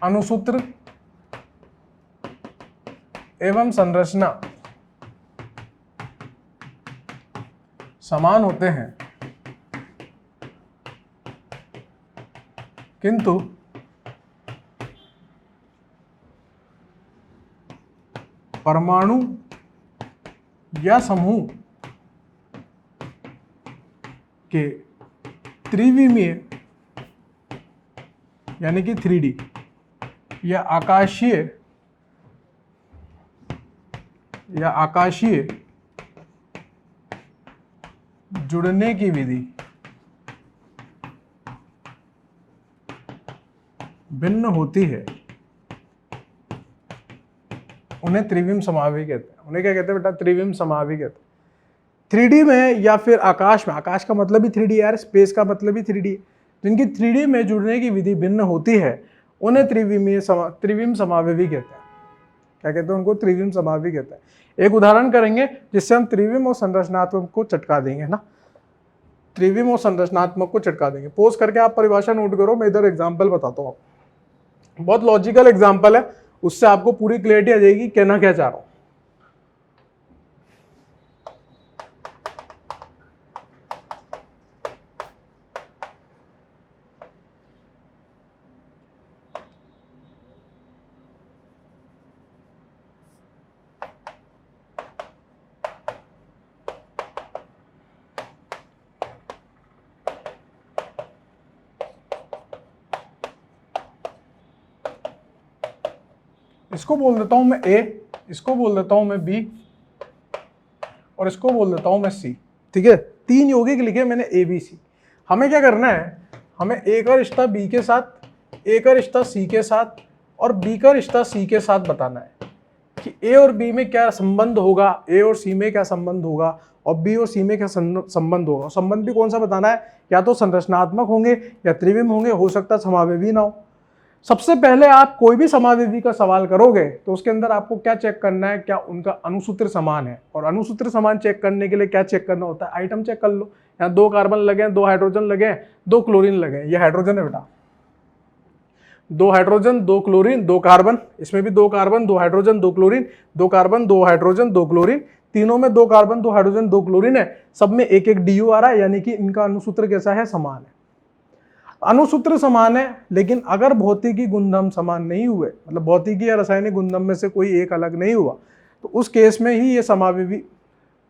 [SPEAKER 1] अणुसूत्र एवं संरचना समान होते हैं, किंतु परमाणु या समूह के त्रिविमीय यानी कि 3D या आकाशीय जुड़ने की विधि भिन्न होती है, उन्हें त्रिविम समावयवी कहते हैं। उन्हें क्या कहते हैं बेटा, त्रिविम समावयवी कहते हैं। 3D में या फिर आकाश में, आकाश का मतलब ही 3D यार, स्पेस का मतलब ही 3D है, जिनकी 3D में जुड़ने की विधि भिन्न होती है, उन्हें त्रिविम समावयवी कहते हैं। क्या कहते हैं उनको, त्रिविम समावयवी कहते हैं। एक उदाहरण करेंगे जिससे हम त्रिविम और संरचनात्मक को चटका देंगे, है ना, त्रिविम और संरचनात्मक को चटका देंगे। पोज करके आप परिभाषा नोट करो, मैं इधर एग्जाम्पल बताता हूँ, बहुत लॉजिकल एग्जाम्पल है, उससे आपको पूरी क्लियरिटी आ जाएगी कहना क्या चाह रहा हूँ। इसको बोल देता हूं मैं ए, इसको बोल देता हूं मैं बी, और इसको बोल देता हूं मैं सी, ठीक है। तीन यौगिक लिखे मैंने ए बी सी। हमें क्या करना है, हमें ए का रिश्ता बी के साथ, ए का रिश्ता सी के साथ और बी का रिश्ता सी के साथ बताना है कि ए और बी में क्या संबंध होगा, ए और सी में क्या संबंध होगा और बी और सी में क्या संबंध होगा। संबंध भी कौन सा बताना है, या तो संरचनात्मक होंगे या त्रिविम होंगे, हो सकता है समावयवी ना हो। सबसे पहले आप कोई भी समावयवी का सवाल करोगे तो उसके अंदर आपको क्या चेक करना है, क्या उनका अणुसूत्र समान है। और अणुसूत्र समान चेक करने के लिए क्या चेक करना होता है, आइटम चेक कर लो। यहाँ 2 कार्बन लगे, 2 हाइड्रोजन लगे, 2 क्लोरीन लगे, ये हाइड्रोजन है बेटा, 2 हाइड्रोजन 2 क्लोरीन 2 कार्बन, इसमें भी 2 carbon 2 hydrogen 2 chlorine, 2 carbon 2 hydrogen 2 chlorine, तीनों में 2 कार्बन 2 हाइड्रोजन 2 क्लोरीन है, सब में एक एक DU आ रहा है, यानी कि इनका अणुसूत्र कैसा है, समान है। अणुसूत्र समान है, लेकिन अगर भौतिकी गुणधर्म समान नहीं हुए, मतलब भौतिकी या रासायनिक गुणधर्म में से कोई एक अलग नहीं हुआ, तो उस केस में ही ये समावयवी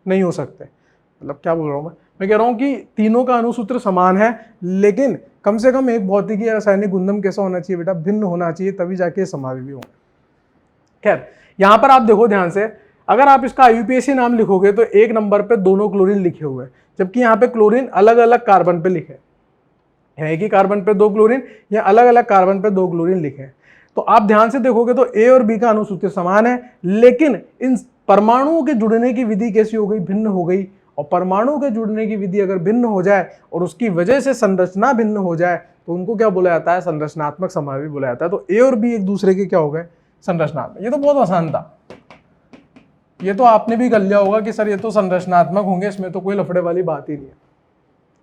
[SPEAKER 1] नहीं हो सकते। मतलब क्या बोल रहा हूँ मैं कह रहा हूँ कि तीनों का अणुसूत्र समान है, लेकिन कम से कम एक भौतिकी या रासायनिक गुणधर्म कैसा होना चाहिए बेटा, भिन्न होना चाहिए, तभी जाके समावयवी होंगे। खैर, यहाँ पर आप देखो ध्यान से, अगर आप इसका IUPAC नाम लिखोगे तो 1 नंबर पे दोनों क्लोरीन लिखे हुए हैं, जबकि यहाँ पे क्लोरीन अलग अलग कार्बन पे लिखे हैं। एक ही कार्बन पे 2 क्लोरीन या अलग अलग कार्बन पे 2 क्लोरीन लिखे हैं। तो आप ध्यान से देखोगे तो ए और बी का अणुसूत्र समान है, लेकिन इन परमाणुओं के जुड़ने की विधि कैसी हो गई, भिन्न हो गई। और परमाणु के जुड़ने की विधि अगर भिन्न हो जाए और उसकी वजह से संरचना भिन्न हो जाए तो उनको क्या बोला जाता है, संरचनात्मक समावयवी बोला जाता है। तो ए और बी एक दूसरे के क्या हो गए, संरचनात्मक। ये तो बहुत आसान था। ये तो आपने भी कर लिया होगा कि सर ये तो संरचनात्मक होंगे, इसमें तो कोई लफड़े वाली बात ही नहीं है।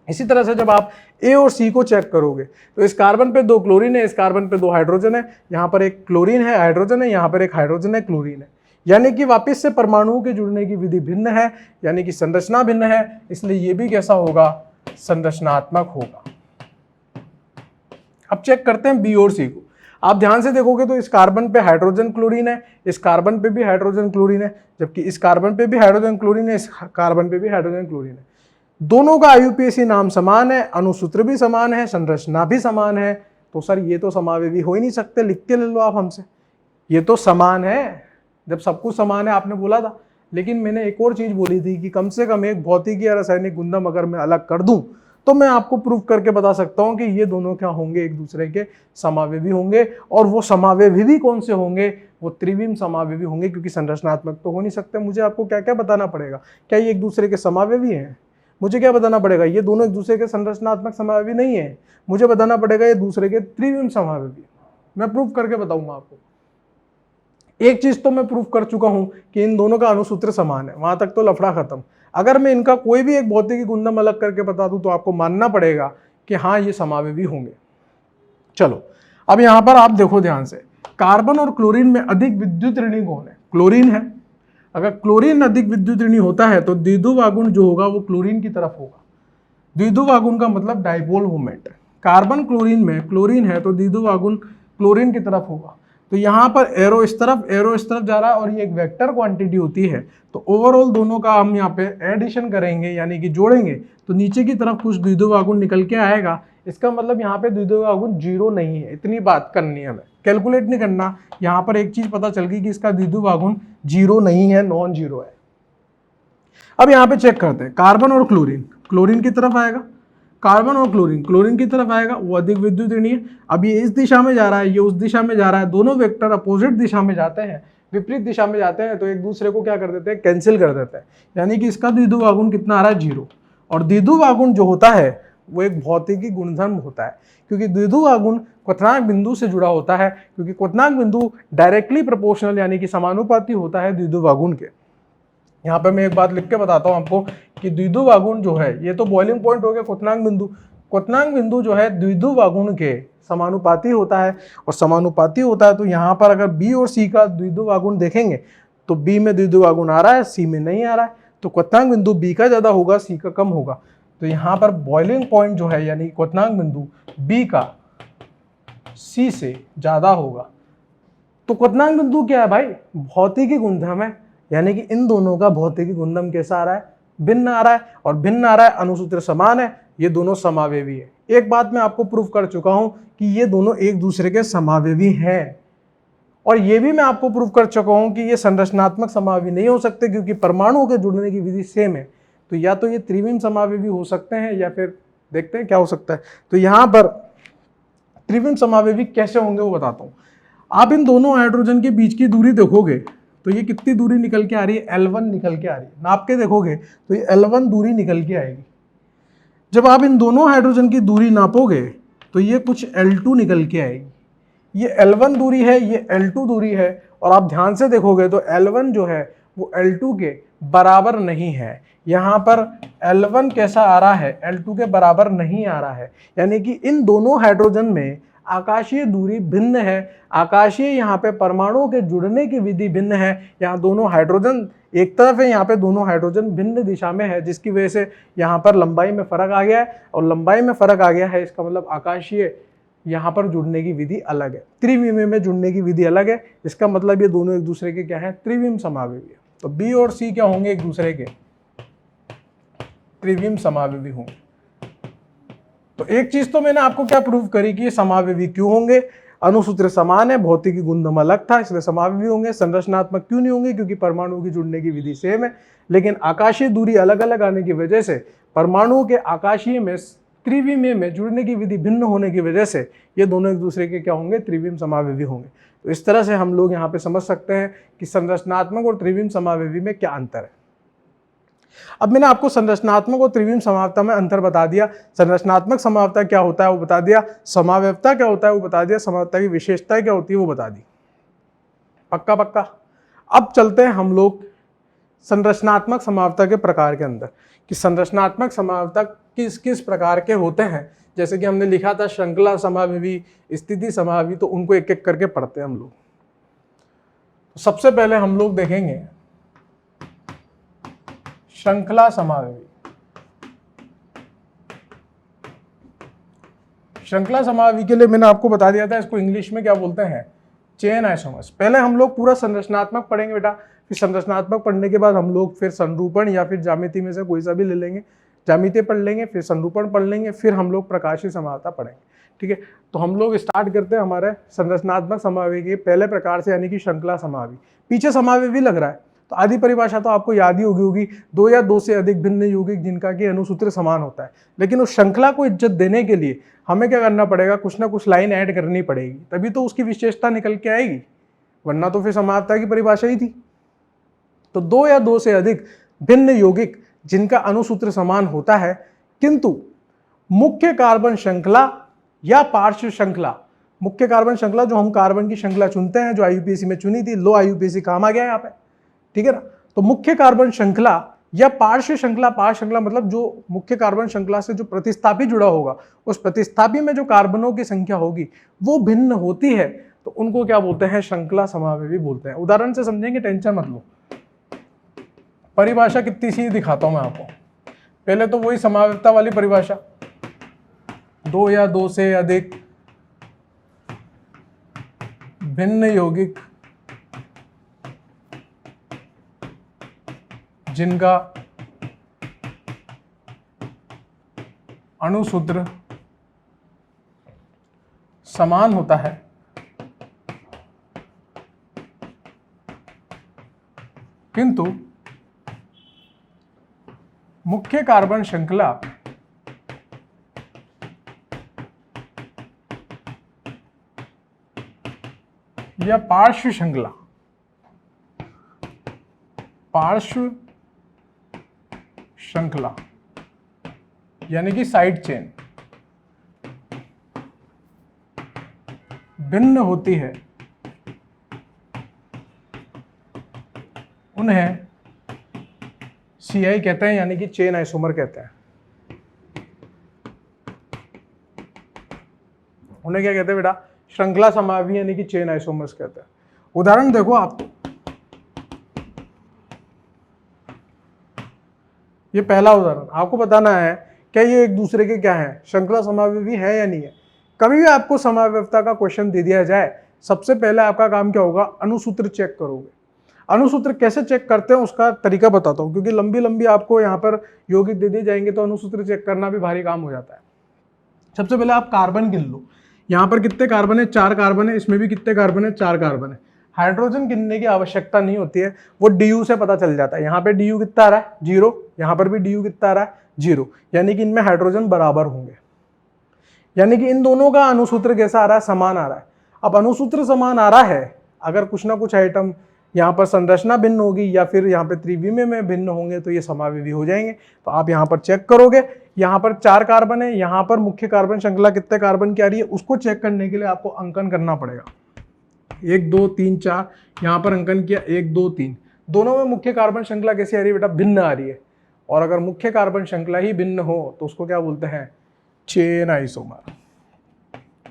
[SPEAKER 1] इसी तरह से जब आप ए और सी को चेक करोगे तो इस कार्बन पे 2 क्लोरीन है, इस कार्बन पे 2 हाइड्रोजन है, यहाँ पर एक क्लोरीन है, हाइड्रोजन है, यहाँ पर एक हाइड्रोजन है, क्लोरीन है। यानी कि वापस से परमाणुओं के जुड़ने की विधि भिन्न है, यानी कि संरचना भिन्न है, इसलिए ये भी कैसा होगा, संरचनात्मक होगा। अब चेक करते हैं बी और सी को। आप ध्यान से देखोगे तो इस कार्बन पे हाइड्रोजन क्लोरीन है, इस कार्बन पे भी हाइड्रोजन क्लोरीन है, जबकि इस कार्बन पे भी हाइड्रोजन क्लोरीन है, इस कार्बन पे भी हाइड्रोजन क्लोरीन है। दोनों का आईयूपीएसी नाम समान है, अणुसूत्र भी समान है, संरचना भी समान है, तो सर ये तो समावेवी हो ही नहीं सकते, लिख के ले लो आप हमसे, ये तो समान है। जब सब कुछ समान है आपने बोला था, लेकिन मैंने एक और चीज बोली थी कि कम से कम एक भौतिकी या रासायनिक गुणधर्म अगर मैं अलग कर दूं तो मैं आपको प्रूव करके बता सकता हूं कि ये दोनों क्या होंगे, एक दूसरे के समावेवी होंगे। और वो समावेवी भी कौन से होंगे, वो त्रिविम समावेवी होंगे, क्योंकि संरचनात्मक तो हो नहीं सकते। मुझे आपको क्या क्या बताना पड़ेगा, क्या ये एक दूसरे के समावेवी हैं? मुझे क्या बताना पड़ेगा, ये दोनों एक दूसरे के संरचनात्मक समावेवी नहीं है। मुझे बताना पड़ेगा ये दूसरे के त्रिविम समावेवी। मैं प्रूव करके बताऊंगा आपको। एक चीज तो मैं प्रूव कर चुका हूं कि इन दोनों का अणुसूत्र समान है, वहां तक तो लफड़ा खत्म। अगर मैं इनका कोई भी एक भौतिकी गुणधर्म अलग करके बता दूं तो आपको मानना पड़ेगा कि हाँ ये समावेवी होंगे। चलो अब यहां पर आप देखो ध्यान से, कार्बन और क्लोरीन में अधिक विद्युत ऋणी कौन है? क्लोरीन है। अगर क्लोरीन अधिक विद्युत ऋणी होता है तो द्विध्रुव आघूर्ण जो होगा वो क्लोरीन की तरफ होगा। द्विध्रुव आघूर्ण का मतलब डाइपोल मूवमेंट। कार्बन क्लोरीन में क्लोरीन है तो द्विध्रुव आघूर्ण क्लोरीन की तरफ होगा। तो यहाँ पर एरो इस तरफ जा रहा है और ये एक वेक्टर क्वांटिटी होती है, तो ओवरऑल दोनों का हम यहाँ पे एडिशन करेंगे यानी कि जोड़ेंगे तो नीचे की तरफ कुछ द्विध्रुव आघूर्ण निकल के आएगा। इसका मतलब यहाँ पे द्विध्रुव आघूर्ण 0 नहीं है, इतनी बात करनी है, हमें कैलकुलेट नहीं करना। यहाँ पर एक चीज पता चल गई कि इसका द्विध्रुव आघूर्ण 0 नहीं है, नॉन जीरो है। अब यहाँ पे चेक करते हैं, कार्बन और क्लोरीन, क्लोरीन की तरफ आएगा, कार्बन और क्लोरीन की तरफ आएगा, वो अधिक विद्युत ऋणी है। अब ये इस दिशा में जा रहा है, ये उस दिशा में जा रहा है, दोनों वेक्टर अपोजिट दिशा में जाते हैं, विपरीत दिशा में जाते हैं, तो एक दूसरे को क्या कर देते हैं, कैंसिल कर देते हैं। यानी कि इसका द्विध्रुव आघूर्ण कितना आ रहा है, 0। और द्विध्रुव आघूर्ण जो होता है वो एक भौतिकी गुणधर्म होता है, क्योंकि द्विध्रुव आघूर्ण क्वथनांक बिंदु से जुड़ा होता है, क्योंकि क्वथनांक बिंदु डायरेक्टली प्रोपोर्शनल यानी कि समानुपाती होता है द्विध्रुव आघूर्ण के। यहाँ पे मैं एक बात लिख के बताता हूँ आपको कि द्विध्रुव आघूर्ण जो है, ये तो बॉइलिंग पॉइंट हो गया क्वथनांक बिंदु। क्वथनांक बिंदु जो है द्विध्रुव आघूर्ण के समानुपाती होता है, और समानुपाती होता है तो यहाँ पर अगर बी और सी का द्विध्रुव आघूर्ण देखेंगे तो बी में द्विध्रुव आघूर्ण आ रहा है, सी में नहीं आ रहा है, तो क्वथनांक बिंदु बी का ज्यादा होगा, सी का कम होगा। तो यहाँ पर बॉइलिंग पॉइंट जो है यानी क्वथनांक बिंदु बी का सी से ज्यादा होगा। तो क्वथनांक बिंदु क्या है भाई, भौतिकी गुणधर्म है, यानी कि इन दोनों का भौतिकी गुणधर्म कैसा आ रहा है, भिन्न आ रहा है, और भिन्न आ रहा है, अणुसूत्र समान है, ये दोनों समावेवी है। एक बात मैं आपको प्रूव कर चुका हूं कि ये दोनों एक दूसरे के समावेवी हैं, और ये भी मैं आपको प्रूव कर चुका हूं कि ये संरचनात्मक समावेवी नहीं हो सकते, क्योंकि परमाणुओं के जुड़ने की विधि सेम है। तो या तो ये त्रिविम समावेवी हो सकते हैं, या फिर देखते हैं क्या हो सकता है। तो यहां पर त्रिविम समावेवी कैसे होंगे वो बताता हूं। आप इन दोनों हाइड्रोजन के बीच की दूरी देखोगे तो ये कितनी दूरी निकल के आ रही है, L1 निकल के आ रही है। नाप के देखोगे तो ये L1 दूरी निकल के आएगी। जब आप इन दोनों हाइड्रोजन की दूरी नापोगे तो ये कुछ L2 निकल के आएगी। ये L1 दूरी है, ये L2 दूरी है, और आप ध्यान से देखोगे तो L1 जो है वो L2 के बराबर नहीं है। यहाँ पर L1 कैसा आ रहा है, L2 के बराबर नहीं आ रहा है, यानी कि इन दोनों हाइड्रोजन में आकाशीय दूरी भिन्न है। आकाशीय यहाँ पे परमाणुओं के जुड़ने की विधि भिन्न है। यहाँ दोनों हाइड्रोजन एक तरफ है, यहाँ पे दोनों हाइड्रोजन भिन्न दिशा में है, जिसकी वजह से यहाँ पर लंबाई में फर्क आ गया है, और लंबाई में फर्क आ गया है इसका मतलब आकाशीय यहाँ पर जुड़ने की विधि अलग है, त्रिविम में जुड़ने की विधि अलग है। इसका मतलब ये दोनों एक दूसरे के क्या है, त्रिविम समावेवी है। तो बी और सी क्या होंगे, एक दूसरे के त्रिविम समावेवी होंगे। तो एक चीज तो मैंने आपको क्या प्रूव करी कि ये समावेवी क्यों होंगे, अणुसूत्र समान है, भौतिकी गुणधर्म अलग था इसलिए समावेवी होंगे। संरचनात्मक क्यों नहीं होंगे, क्योंकि परमाणुओं की जुड़ने की विधि सेम है, लेकिन आकाशीय दूरी अलग अलग आने की वजह से परमाणुओं के आकाशीय में त्रिविमीय में जुड़ने की विधि भिन्न होने की वजह से ये दोनों एक दूसरे के क्या होंगे, त्रिविम समावेवी होंगे। तो इस तरह से हम लोग यहाँ पे समझ सकते हैं कि संरचनात्मक और त्रिविम समावेवी में क्या अंतर है। अब मैंने आपको संरचनात्मक और त्रिविम समावता में अंतर बता दिया। संरचनात्मक समावता क्या होता है वो बता दिया, समावयवता क्या होता है वो बता दिया, समावता की विशेषताएं क्या होती है वो बता दी। पक्का पक्का। अब चलते हैं हम लोग संरचनात्मक समावता के प्रकार के अंदर कि संरचनात्मक समावता किस किस प्रकार के होते हैं। जैसे कि हमने लिखा था श्रृंखला समावयवी, स्थिति समावयवी, तो उनको एक एक करके पढ़ते हैं हम लोग। तो सबसे पहले हम लोग देखेंगे श्रृंखला समावयवी। श्रृंखला समावयवी के लिए मैंने आपको बता दिया था, इसको इंग्लिश में क्या बोलते हैं, चेन आइसोमर्स। पहले हम लोग पूरा संरचनात्मक पढ़ेंगे बेटा, फिर संरचनात्मक पढ़ने के बाद हम लोग फिर संरूपण या फिर ज्यामिति में से कोई सा भी ले लेंगे, ज्यामिति पढ़ लेंगे, फिर संरूपण पढ़ लेंगे, फिर हम लोग प्रकाशीय समावता पढ़ेंगे। ठीक है, तो हम लोग स्टार्ट करते हैं हमारे संरचनात्मक समावयवी के पहले प्रकार से, यानी कि श्रृंखला समावयवी। पीछे समावयवी लग रहा है, तो आदि परिभाषा तो आपको याद ही होगी, दो या दो से अधिक भिन्न यौगिक जिनका कि अनुसूत्र समान होता है। लेकिन उस श्रृंखला को इज्जत देने के लिए हमें क्या करना पड़ेगा, कुछ ना कुछ लाइन ऐड करनी पड़ेगी, तभी तो उसकी विशेषता निकल के आएगी, वरना तो फिर समावता की परिभाषा ही थी। तो दो या दो से अधिक भिन्न यौगिक जिनका अनुसूत्र समान होता है, किंतु मुख्य कार्बन श्रृंखला या पार्श्व श्रृंखला, मुख्य कार्बन श्रृंखला जो हम कार्बन की श्रृंखला चुनते हैं, जो आईयूपीएसी में चुनी थी, लो आईयूपीएसी काम आ गया यहाँ पे, ठीक है ना। तो मुख्य कार्बन श्रृंखला या पार्श्व श्रृंखला, पार्श्व श्रृंखला मतलब जो मुख्य कार्बन श्रृंखला से जो प्रतिस्थापी जुड़ा होगा, उस प्रतिस्थापी में जो कार्बनों की संख्या होगी वो भिन्न होती है, तो उनको क्या बोलते हैं, श्रृंखला समावयवी बोलते हैं। उदाहरण से समझेंगे, टेंशन मत लो। परिभाषा कितनी सी दिखाता हूं मैं आपको। पहले तो वही समावयवता वाली परिभाषा, दो या दो से अधिक भिन्न यौगिक जिनका अणुसूत्र समान होता है, किंतु मुख्य कार्बन श्रृंखला या पार्श्व श्रृंखला, पार्श्व श्रृंखला यानी कि साइड चेन भिन्न होती है, उन्हें CI कहते हैं, यानी कि चेन आइसोमर कहते हैं। उन्हें क्या कहते हैं बेटा, श्रृंखला समावयवी यानी कि चेन आइसोमर्स कहते हैं। उदाहरण देखो आप, ये पहला उदाहरण आपको बताना है क्या ये एक दूसरे के क्या है, श्रृंखला समावयवी है या नहीं है। कभी भी आपको समावयवता का क्वेश्चन दे दिया जाए, सबसे पहले आपका काम क्या होगा, अनुसूत्र चेक करोगे। अनुसूत्र कैसे चेक करते हैं उसका तरीका बताता हूं, क्योंकि लंबी लंबी आपको यहाँ पर यौगिक दे दिए जाएंगे तो अनुसूत्र चेक करना भी भारी काम हो जाता है। सबसे पहले आप कार्बन गिन लो, यहाँ पर कितने कार्बन है, 4 कार्बन है, इसमें भी कितने कार्बन है, 4 कार्बन है। हाइड्रोजन गिनने की आवश्यकता नहीं होती है, वो DU से पता चल जाता है। यहाँ पे DU कितना आ रहा है, 0, यहाँ पर भी DU कितना आ रहा है, 0, यानी कि इनमें हाइड्रोजन बराबर होंगे, यानी कि इन दोनों का अनुसूत्र कैसा आ रहा है, समान आ रहा है। अब अनुसूत्र समान आ रहा है, अगर कुछ ना कुछ आइटम यहाँ पर संरचना भिन्न होगी या फिर यहाँ पे त्रिविमीय में भिन्न होंगे तो ये समावयवी हो जाएंगे। तो आप यहाँ पर चेक करोगे, यहाँ पर 4 कार्बन है, यहाँ पर मुख्य कार्बन श्रृंखला कितने कार्बन की आ रही है, उसको चेक करने के लिए आपको अंकन करना पड़ेगा। 1 2 3 4, यहाँ पर अंकन किया 1 2 3, दोनों में मुख्य कार्बन श्रृंखला कैसी आ रही है बेटा, भिन्न आ रही है। और अगर मुख्य कार्बन श्रृंखला ही भिन्न हो तो उसको क्या बोलते हैं, चेन आइसोमर।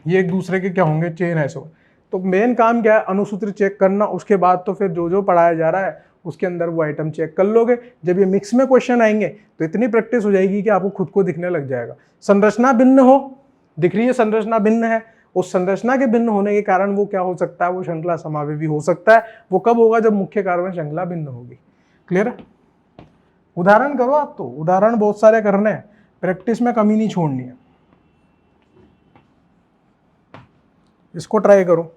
[SPEAKER 1] ये एक दूसरे के क्या होंगे, चेन आइसोमर। तो मेन काम क्या है, अनुसूत्र चेक करना। उसके बाद तो फिर जो जो पढ़ाया जा रहा है उसके अंदर वो आइटम चेक कर लोगे। जब ये मिक्स में क्वेश्चन आएंगे तो इतनी प्रैक्टिस हो जाएगी कि आपको खुद को दिखने लग जाएगा। संरचना भिन्न हो, दिख रही है संरचना भिन्न है, उस संरचना के भिन्न होने के कारण वो क्या हो सकता है, वो श्रृंखला समावयवी हो सकता है। वो कब होगा, जब मुख्य कार्बन श्रृंखला भिन्न होगी। क्लियर है। उदाहरण करो आप, तो उदाहरण बहुत सारे करने हैं, प्रैक्टिस में कमी नहीं छोड़नी है। इसको ट्राई करो,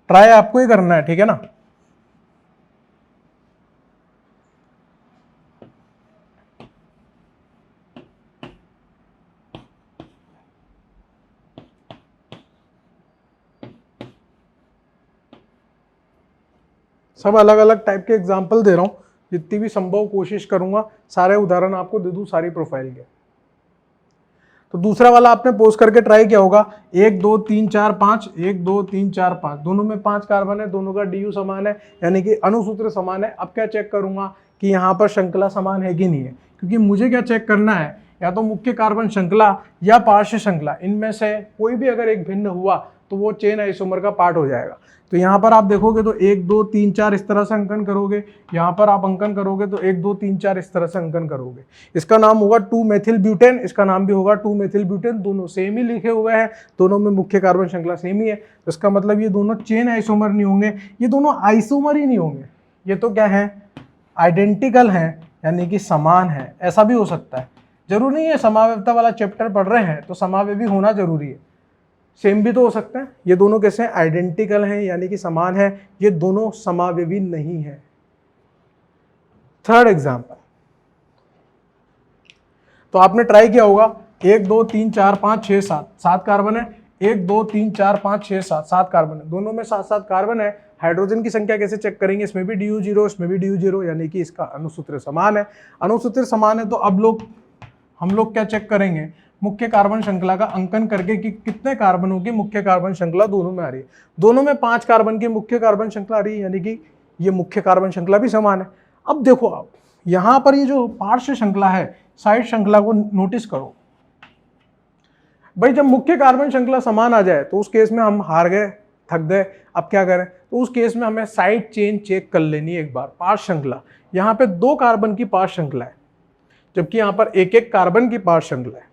[SPEAKER 1] ट्राई आपको ही करना है, ठीक है ना। सब अलग अलग टाइप के एग्जाम्पल दे रहा हूं, जितनी भी संभव कोशिश करूंगा सारे उदाहरण आपको दे दूं सारी प्रोफाइल के। तो दूसरा वाला आपने पोज करके ट्राई किया होगा, 1 2 3 4 5, 1 2 3 4 5, दोनों में 5 कार्बन है, दोनों का DU समान है, यानी कि अणुसूत्र समान है। अब क्या चेक करूंगा कि यहाँ पर श्रृंखला समान है कि नहीं है, क्योंकि मुझे क्या चेक करना है, या तो मुख्य कार्बन श्रृंखला या पार्श्व श्रृंखला, इनमें से कोई भी अगर एक भिन्न हुआ तो वो चेन आइसोमर का पार्ट हो जाएगा। तो यहाँ पर आप देखोगे तो 1 2 3 4 इस तरह से अंकन करोगे, यहाँ पर आप अंकन करोगे तो 1 2 3 4 इस तरह से अंकन करोगे। इसका नाम होगा 2 मेथिल ब्यूटेन, इसका नाम भी होगा 2 मेथिल ब्यूटेन, दोनों सेम ही लिखे हुए हैं, दोनों में मुख्य कार्बन श्रृंखला सेम ही है। तो इसका मतलब ये दोनों चेन आइसोमर नहीं होंगे, ये दोनों आइसोमर ही नहीं होंगे, ये तो क्या है, आइडेंटिकल हैं, यानी कि समान है। ऐसा भी हो सकता है, जरूरी नहीं है समावयवता वाला चैप्टर पढ़ रहे हैं तो समावयवी होना जरूरी है, सेम भी तो हो सकता है। ये दोनों कैसे हैं, आइडेंटिकल हैं, यानी कि समान है, ये दोनों समावयवी नहीं है। थर्ड एग्जांपल, तो आपने ट्राई किया होगा, 1 2 3 4 5 6 7, 7 कार्बन है, 1 2 3 4 5 6 7, 7 कार्बन है, दोनों में 7 कार्बन है। हाइड्रोजन की संख्या कैसे चेक करेंगे, इसमें भी DU 0, इसमें भी DU 0, यानी कि इसका अणुसूत्र समान है। अणुसूत्र समान है तो अब हम लोग क्या चेक करेंगे, मुख्य कार्बन श्रृंखला का अंकन करके कि कितने कार्बनों की मुख्य कार्बन श्रृंखला दोनों में आ रही है। दोनों में 5 कार्बन की मुख्य कार्बन श्रृंखला आ रही है, यानी कि ये मुख्य कार्बन श्रृंखला भी समान है। अब देखो, आप यहाँ पर ये जो पार्श्व श्रृंखला है, साइड श्रृंखला को नोटिस करो भाई। जब मुख्य कार्बन श्रृंखला समान आ जाए तो उस केस में हम हार गए, थक गए। अब क्या करें, तो उस केस में हमें साइड चेन चेक कर लेनी है एक बार। पार्श्व श्रृंखला, यहाँ पे 2 कार्बन की पार्श्व श्रृंखला है, जबकि यहाँ पर 1-1 कार्बन की पार्श्व श्रृंखला है।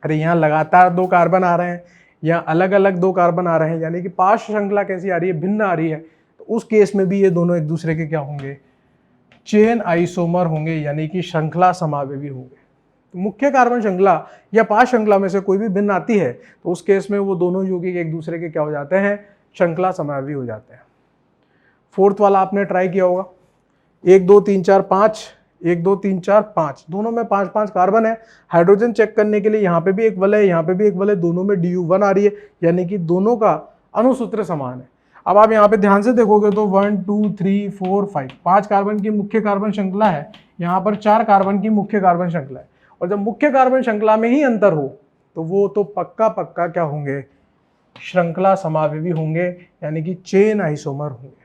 [SPEAKER 1] अरे यहाँ लगातार 2 कार्बन आ रहे हैं, यहाँ अलग अलग 2 कार्बन आ रहे हैं, यानी कि पार्श्व श्रृंखला कैसी आ रही है, भिन्न आ रही है। तो उस केस में भी ये दोनों एक दूसरे के क्या होंगे, चेन आइसोमर होंगे, यानी कि श्रृंखला समावयवी होंगे। तो मुख्य कार्बन श्रृंखला या पार्श्व श्रृंखला में से कोई भी भिन्न आती है तो उस केस में वो दोनों यौगिक एक दूसरे के क्या हो जाते हैं, श्रृंखला समावयवी हो जाते हैं। फोर्थ वाला आपने ट्राई किया होगा, 1 2 3 4 5, 1 2 3 4 5, दोनों में 5-5 कार्बन है। हाइड्रोजन चेक करने के लिए यहाँ पे भी एक वलय, यहाँ पे भी एक वलय, दोनों में DU 1 आ रही है, यानी कि दोनों का अणुसूत्र समान है। अब आप यहाँ पे ध्यान से देखोगे तो 1 2 3 4 5, 5 कार्बन की मुख्य कार्बन श्रृंखला है, यहाँ पर 4 कार्बन की मुख्य कार्बन श्रृंखला है। और जब मुख्य कार्बन श्रृंखला में ही अंतर हो तो वो तो पक्का क्या होंगे, श्रृंखला समावयवी होंगे, यानी कि चेन आइसोमर होंगे।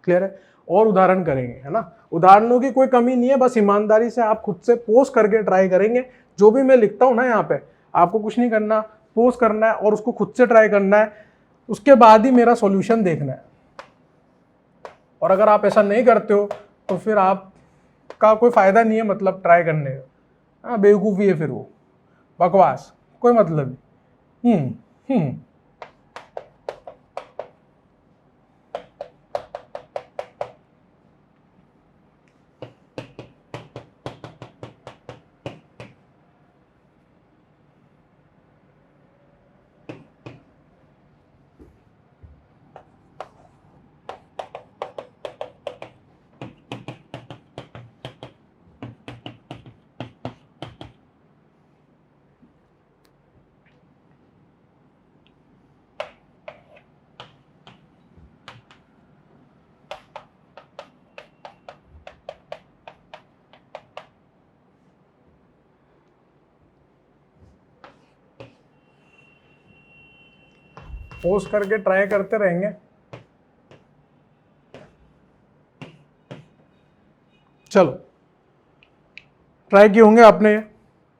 [SPEAKER 1] क्लियर है? और उदाहरण करेंगे, है ना। उदाहरणों की कोई कमी नहीं है, बस ईमानदारी से आप खुद से पोस्ट करके ट्राई करेंगे। जो भी मैं लिखता हूँ ना यहाँ पे, आपको कुछ नहीं करना, पोस्ट करना है और उसको खुद से ट्राई करना है, उसके बाद ही मेरा सॉल्यूशन देखना है। और अगर आप ऐसा नहीं करते हो तो फिर आपका कोई फायदा नहीं है, मतलब ट्राई करने का। हाँ, बेवकूफ़ी है फिर, वो बकवास, कोई मतलब नहीं। पोस्ट करके ट्राई करते रहेंगे। चलो, ट्राई किए होंगे आपने।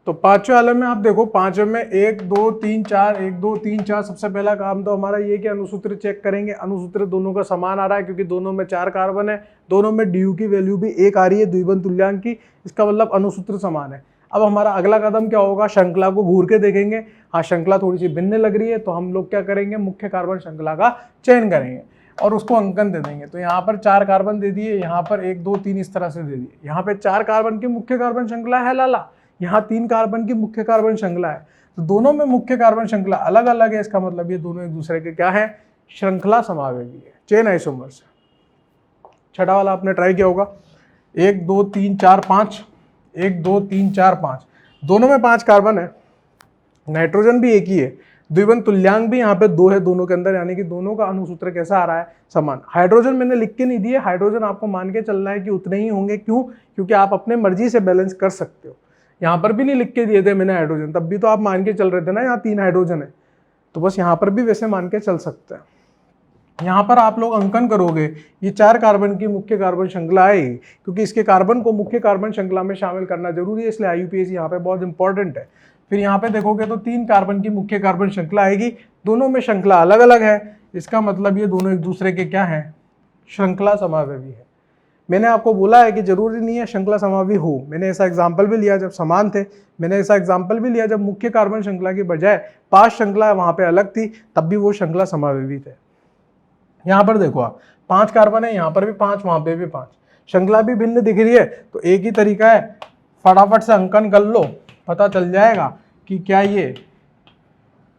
[SPEAKER 1] तो पांचवें वाले में आप देखो, पांचवें में 1 2 3 4, 1 2 3 4, सबसे पहला काम तो हमारा ये कि अणुसूत्र चेक करेंगे। अणुसूत्र दोनों का समान आ रहा है क्योंकि दोनों में 4 कार्बन है, दोनों में DU की वैल्यू भी 1 आ रही है, द्विबंध तुल्यांक की, इसका मतलब अणुसूत्र समान है। अब हमारा अगला कदम क्या होगा, श्रृंखला को घूर के देखेंगे। हाँ, श्रृंखला थोड़ी सी भिन्न लग रही है तो हम लोग क्या करेंगे, मुख्य कार्बन श्रृंखला का चयन करेंगे और उसको अंकन दे देंगे। तो यहाँ पर 4 कार्बन दे दिए, यहाँ पर 1 2 3 इस तरह से दे दिए। यहाँ पे 4 कार्बन की मुख्य कार्बन श्रृंखला है लाला, यहाँ 3 कार्बन की मुख्य कार्बन श्रृंखला है। तो दोनों में मुख्य कार्बन श्रृंखला अलग अलग है, इसका मतलब ये दोनों एक दूसरे के क्या है, श्रृंखला समावेगी है, चेन आइसोमर्स। छठा वाला आपने ट्राई किया होगा, 1 2 3 4 5, 1 2 3 4 5, दोनों में 5 कार्बन है, नाइट्रोजन भी एक ही है, द्विबंध तुल्यांक भी यहाँ पे 2 है दोनों के अंदर, यानी कि दोनों का अणुसूत्र कैसा आ रहा है, समान। हाइड्रोजन मैंने लिख के नहीं दिए, हाइड्रोजन आपको मान के चलना है कि उतने ही होंगे। क्यों? क्योंकि आप अपने मर्जी से बैलेंस कर सकते हो। यहाँ पर भी नहीं लिख के दिए थे मैंने हाइड्रोजन, तब भी तो आप मान के चल रहे थे ना यहाँ 3 हाइड्रोजन है, तो बस यहाँ पर भी वैसे मान के चल सकते हैं। यहाँ पर आप लोग अंकन करोगे, ये 4 कार्बन की मुख्य कार्बन श्रृंखला आएगी, क्योंकि इसके कार्बन को मुख्य कार्बन श्रृंखला में शामिल करना जरूरी है, इसलिए IUPAC यहाँ पे बहुत इंपॉर्टेंट है। फिर यहाँ पे देखोगे तो 3 कार्बन की मुख्य कार्बन श्रृंखला आएगी, दोनों में श्रृंखला अलग अलग है, इसका मतलब ये दोनों एक दूसरे के क्या है, श्रृंखला समावेवी है। मैंने आपको बोला है कि जरूरी नहीं है श्रृंखला समावेवी हो, मैंने ऐसा एग्जाम्पल भी लिया जब समान थे, मैंने ऐसा एग्जाम्पल भी लिया जब मुख्य कार्बन श्रृंखला की बजाय 5 श्रृंखला वहाँ पे अलग थी, तब भी वो श्रृंखला समावेवी थे। यहाँ पर देखो आप 5 कार्बन है, यहाँ पर भी 5, वहाँ पे भी 5, श्रृंखला भी भिन्न दिख रही है, तो एक ही तरीका है, फटाफट से अंकन कर लो, पता चल जाएगा कि क्या ये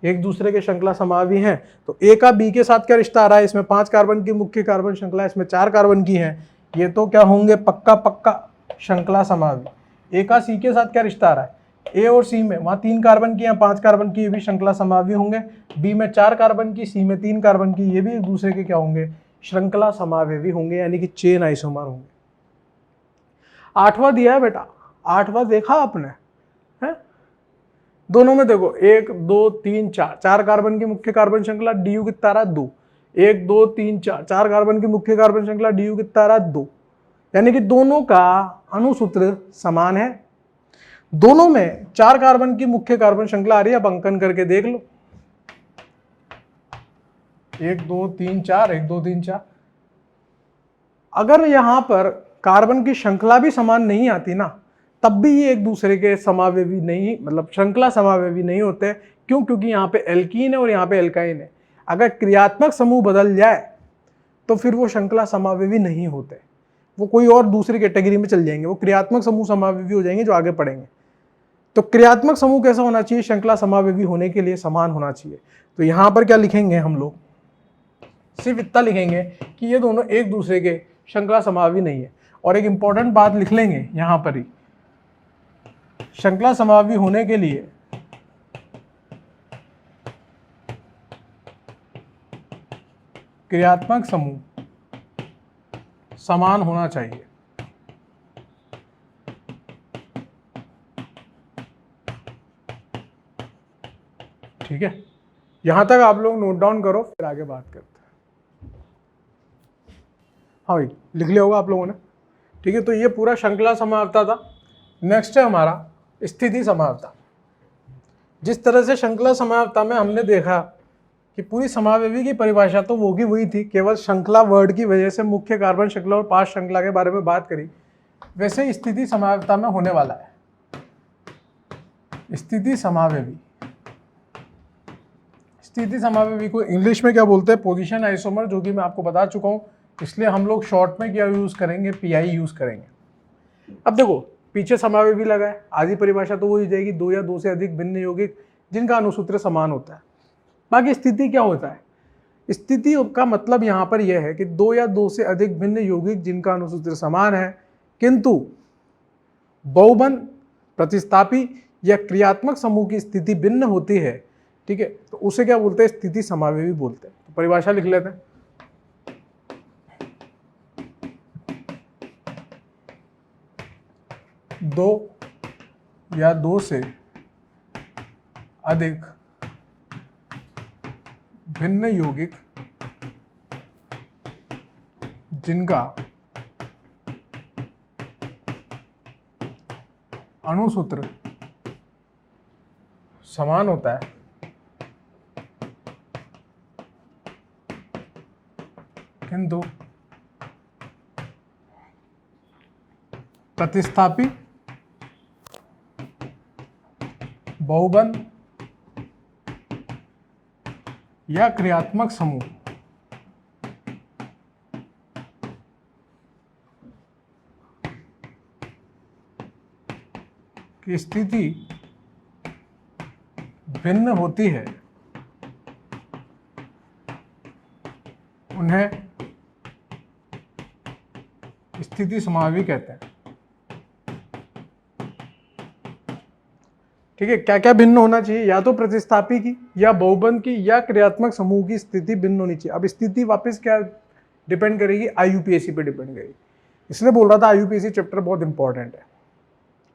[SPEAKER 1] एक दूसरे के श्रृंखला समावेवी हैं। तो ए का बी के साथ क्या रिश्ता आ रहा है, इसमें 5 कार्बन की मुख्य कार्बन श्रृंखला, इसमें 4 कार्बन की है, ये तो क्या होंगे, पक्का पक्का श्रृंखला समावेवी। ए का सी के साथ क्या रिश्ता आ रहा है, ए और सी में वहाँ 3 कार्बन की, यहाँ 5 कार्बन की, ये भी श्रृंखला समावेवी होंगे। बी में 4 कार्बन की, सी में 3 कार्बन की, ये भी एक दूसरे के क्या होंगे, श्रृंखला समावेवी होंगे, यानी कि चेन आइसोमर होंगे। 8वां दिया है बेटा, 8वां देखा आपने है, दोनों में देखो 1 2 3 4, 4 कार्बन की मुख्य कार्बन श्रृंखला, DU कितना रहा 2, 1 2 3 4, 4 कार्बन की मुख्य कार्बन श्रृंखला, DU कितना रहा 2, यानी कि दोनों का अणुसूत्र समान है। दोनों में 4 कार्बन की मुख्य कार्बन श्रृंखला आ रही है, अब अंकन करके देख लो, 1 2 3 4, 1 2 3 4। अगर यहां पर कार्बन की श्रृंखला भी समान नहीं आती ना, तब भी ये एक दूसरे के समावेवी नहीं, मतलब श्रृंखला समावेवी नहीं होते। क्यों, क्योंकि यहाँ पे एल्कीन है और यहाँ पे एल्काइन है। अगर क्रियात्मक समूह बदल जाए तो फिर वो श्रृंखला समावेवी नहीं होते, वो कोई और दूसरी कैटेगरी में चल जाएंगे, वो क्रियात्मक समूह समावेवी हो जाएंगे, जो आगे पढ़ेंगे। तो क्रियात्मक समूह कैसा होना चाहिए, श्रृंखला समावेवी होने के लिए समान होना चाहिए। तो यहाँ पर क्या लिखेंगे हम लोग, सिर्फ इतना लिखेंगे कि ये दोनों एक दूसरे के श्रृंखला समावेवी नहीं है। और एक इंपॉर्टेंट बात लिख लेंगे यहाँ पर ही, श्रृंखला समावेवी होने के लिए क्रियात्मक समूह समान होना चाहिए। ठीक है, यहां तक आप लोग नोट डाउन करो, फिर आगे बात करते हैं। हाँ भाई, लिख लिया होगा आप लोगों ने। ठीक है, तो ये पूरा श्रृंखला समावता था। नेक्स्ट है हमारा स्थिति समावता। जिस तरह से श्रृंखला समावता में हमने देखा कि पूरी समावेवी की परिभाषा तो वो की वही थी, केवल श्रृंखला वर्ड की वजह से मुख्य कार्बन श्रृंखला और 5 श्रृंखला के बारे में बात करी, वैसे स्थिति समावता में होने वाला है। स्थिति समावेवी, स्थिति समावेवी को इंग्लिश में क्या बोलते हैं, पोजीशन आइसोमर, जो कि मैं आपको बता चुका हूँ, इसलिए हम लोग शॉर्ट में क्या यूज करेंगे, PI यूज करेंगे। अब देखो पीछे समावेवी लगा है, आधी परिभाषा तो वही जाएगी, 2 या 2 से अधिक भिन्न यौगिक जिनका अणुसूत्र समान होता है। बाकी स्थिति क्या होता है, स्थिति का मतलब यहाँ पर यह है कि 2 या 2 से अधिक भिन्न यौगिक जिनका अणुसूत्र समान है, किंतु बहुबंध, प्रतिस्थापी या क्रियात्मक समूह की स्थिति भिन्न होती है। ठीक है, तो उसे क्या बोलते हैं, स्थिति समावेवी बोलते हैं। तो परिभाषा लिख लेते हैं। दो या 2 से अधिक भिन्न यौगिक जिनका अणुसूत्र समान होता है, किंतु प्रतिस्थापी, बहुबंध या क्रियात्मक समूह की स्थिति भिन्न होती है, उन्हें स्थिति समावेवी कहते हैं। ठीक है, क्या क्या भिन्न होना चाहिए, या तो प्रतिस्थापी की, या बहुबंध की, या क्रियात्मक समूह की स्थिति भिन्न होनी चाहिए। अब स्थिति वापस क्या डिपेंड करेगी, IUPAC पे डिपेंड करेगी। इसलिए बोल रहा था IUPAC चैप्टर बहुत इंपॉर्टेंट है।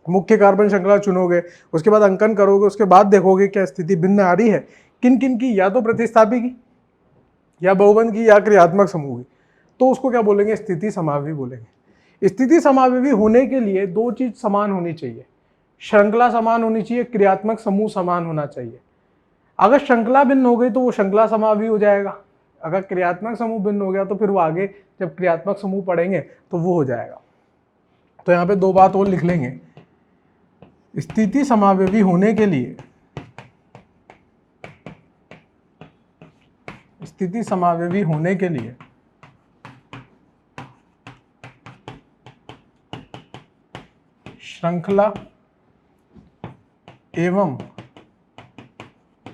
[SPEAKER 1] मुख्य कार्बन श्रृंखला चुनोगे, उसके बाद अंकन करोगे, उसके बाद देखोगे क्या स्थिति भिन्न आ रही है, किन किन की, या तो प्रतिस्थापी की, या बहुबंध की, या क्रियात्मक समूह की, तो उसको क्या बोलेंगे, स्थिति समावयवी बोलेंगे। स्थिति समावयवी होने के लिए दो चीज समान होनी चाहिए, श्रृंखला समान होनी चाहिए, क्रियात्मक समूह समान होना चाहिए। अगर श्रृंखला भिन्न हो गई तो वो श्रृंखला समावयवी हो जाएगा, अगर क्रियात्मक समूह भिन्न हो गया तो फिर वो आगे जब क्रियात्मक समूह पढ़ेंगे तो वो हो जाएगा। तो यहाँ पे दो बात और लिख लेंगे, स्थिति समावयवी होने के लिए, स्थिति समावयवी होने के लिए श्रृंखला एवं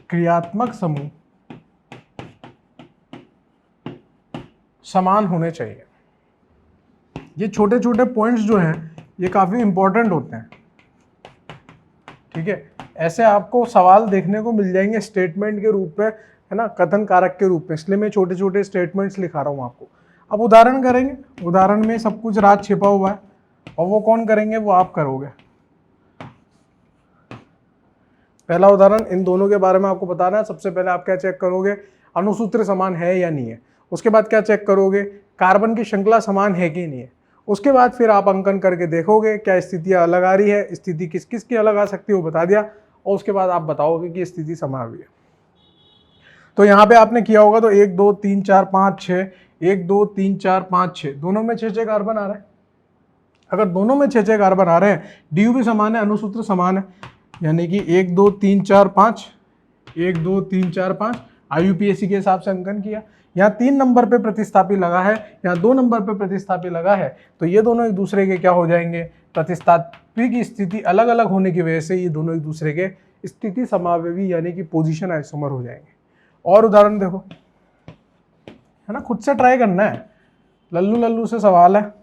[SPEAKER 1] क्रियात्मक समूह समान होने चाहिए। ये छोटे छोटे पॉइंट्स जो हैं ये काफी इंपॉर्टेंट होते हैं, ठीक है। ऐसे आपको सवाल देखने को मिल जाएंगे स्टेटमेंट के रूप में, है ना, कथन कारक के रूप में, इसलिए मैं छोटे छोटे स्टेटमेंट्स लिखा रहा हूं आपको। अब उदाहरण करेंगे, उदाहरण में सब कुछ राज छिपा हुआ है, और वो कौन करेंगे, वो आप करोगे। पहला उदाहरण, इन दोनों के बारे में आपको बताना है। सबसे पहले आप क्या चेक करोगे, अणुसूत्र समान है या नहीं है। उसके बाद क्या चेक करोगे, कार्बन की श्रृंखला समान है कि नहीं है। उसके बाद फिर आप अंकन करके देखोगे क्या स्थितियां अलग आ रही है, स्थिति किस किस की अलग आ सकती है वो बता दिया, और उसके बाद आप बताओगे कि स्थिति समावयवी है। तो यहाँ पे आपने किया होगा तो 1 2 3 4 5 6, 1 2 3 4 5 6, दोनों में 6 कार्बन आ रहे हैं। अगर दोनों में 6 कार्बन आ रहे हैं, डीयू भी समान है, अणुसूत्र समान है, यानी कि 1 2 3 4 5, 1 2 3 4 5 IUPAC के हिसाब से अंकन किया। यहाँ 3 नंबर पे प्रतिस्थापी लगा है, यहाँ 2 नंबर पे प्रतिस्थापी लगा है, तो ये दोनों एक दूसरे के क्या हो जाएंगे, प्रतिस्थापी की स्थिति अलग अलग होने की वजह से ये दोनों एक दूसरे के स्थिति समावयवी यानी कि पोजीशन आइसोमर हो जाएंगे। और उदाहरण देखो, है ना, खुद से ट्राई करना है, लल्लू लल्लू से सवाल है।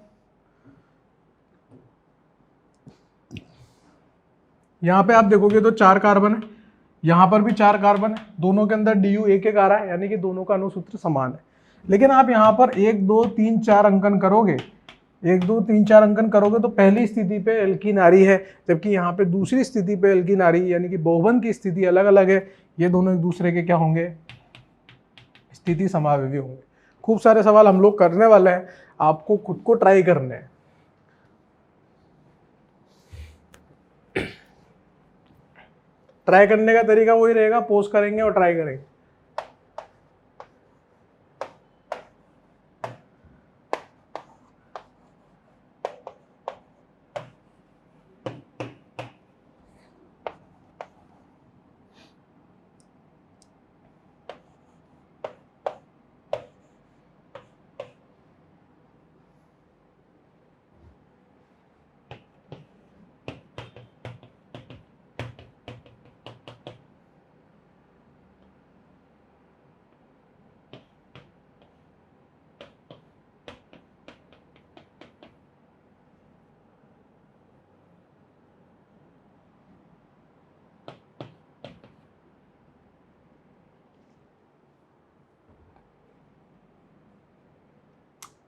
[SPEAKER 1] यहाँ पे आप देखोगे तो 4 कार्बन है, यहाँ पर भी 4 कार्बन है, दोनों के अंदर DU एक एक आ रहा है, यानी कि दोनों का अणुसूत्र समान है। लेकिन आप यहाँ पर 1 2 3 4 अंकन करोगे, 1 2 3 4 अंकन करोगे तो पहली स्थिति पे एल्कीन आ रही है, जबकि यहाँ पे दूसरी स्थिति पे एल्कीन आ रही है, यानी कि बहुबंध की स्थिति अलग अलग है। ये दोनों एक दूसरे के क्या होंगे, स्थिति समावयवी होंगे। खूब सारे सवाल हम लोग करने वाले हैं, आपको खुद को ट्राई करने हैं। ट्राई करने का तरीका वही रहेगा, पोस्ट करेंगे और ट्राई करेंगे।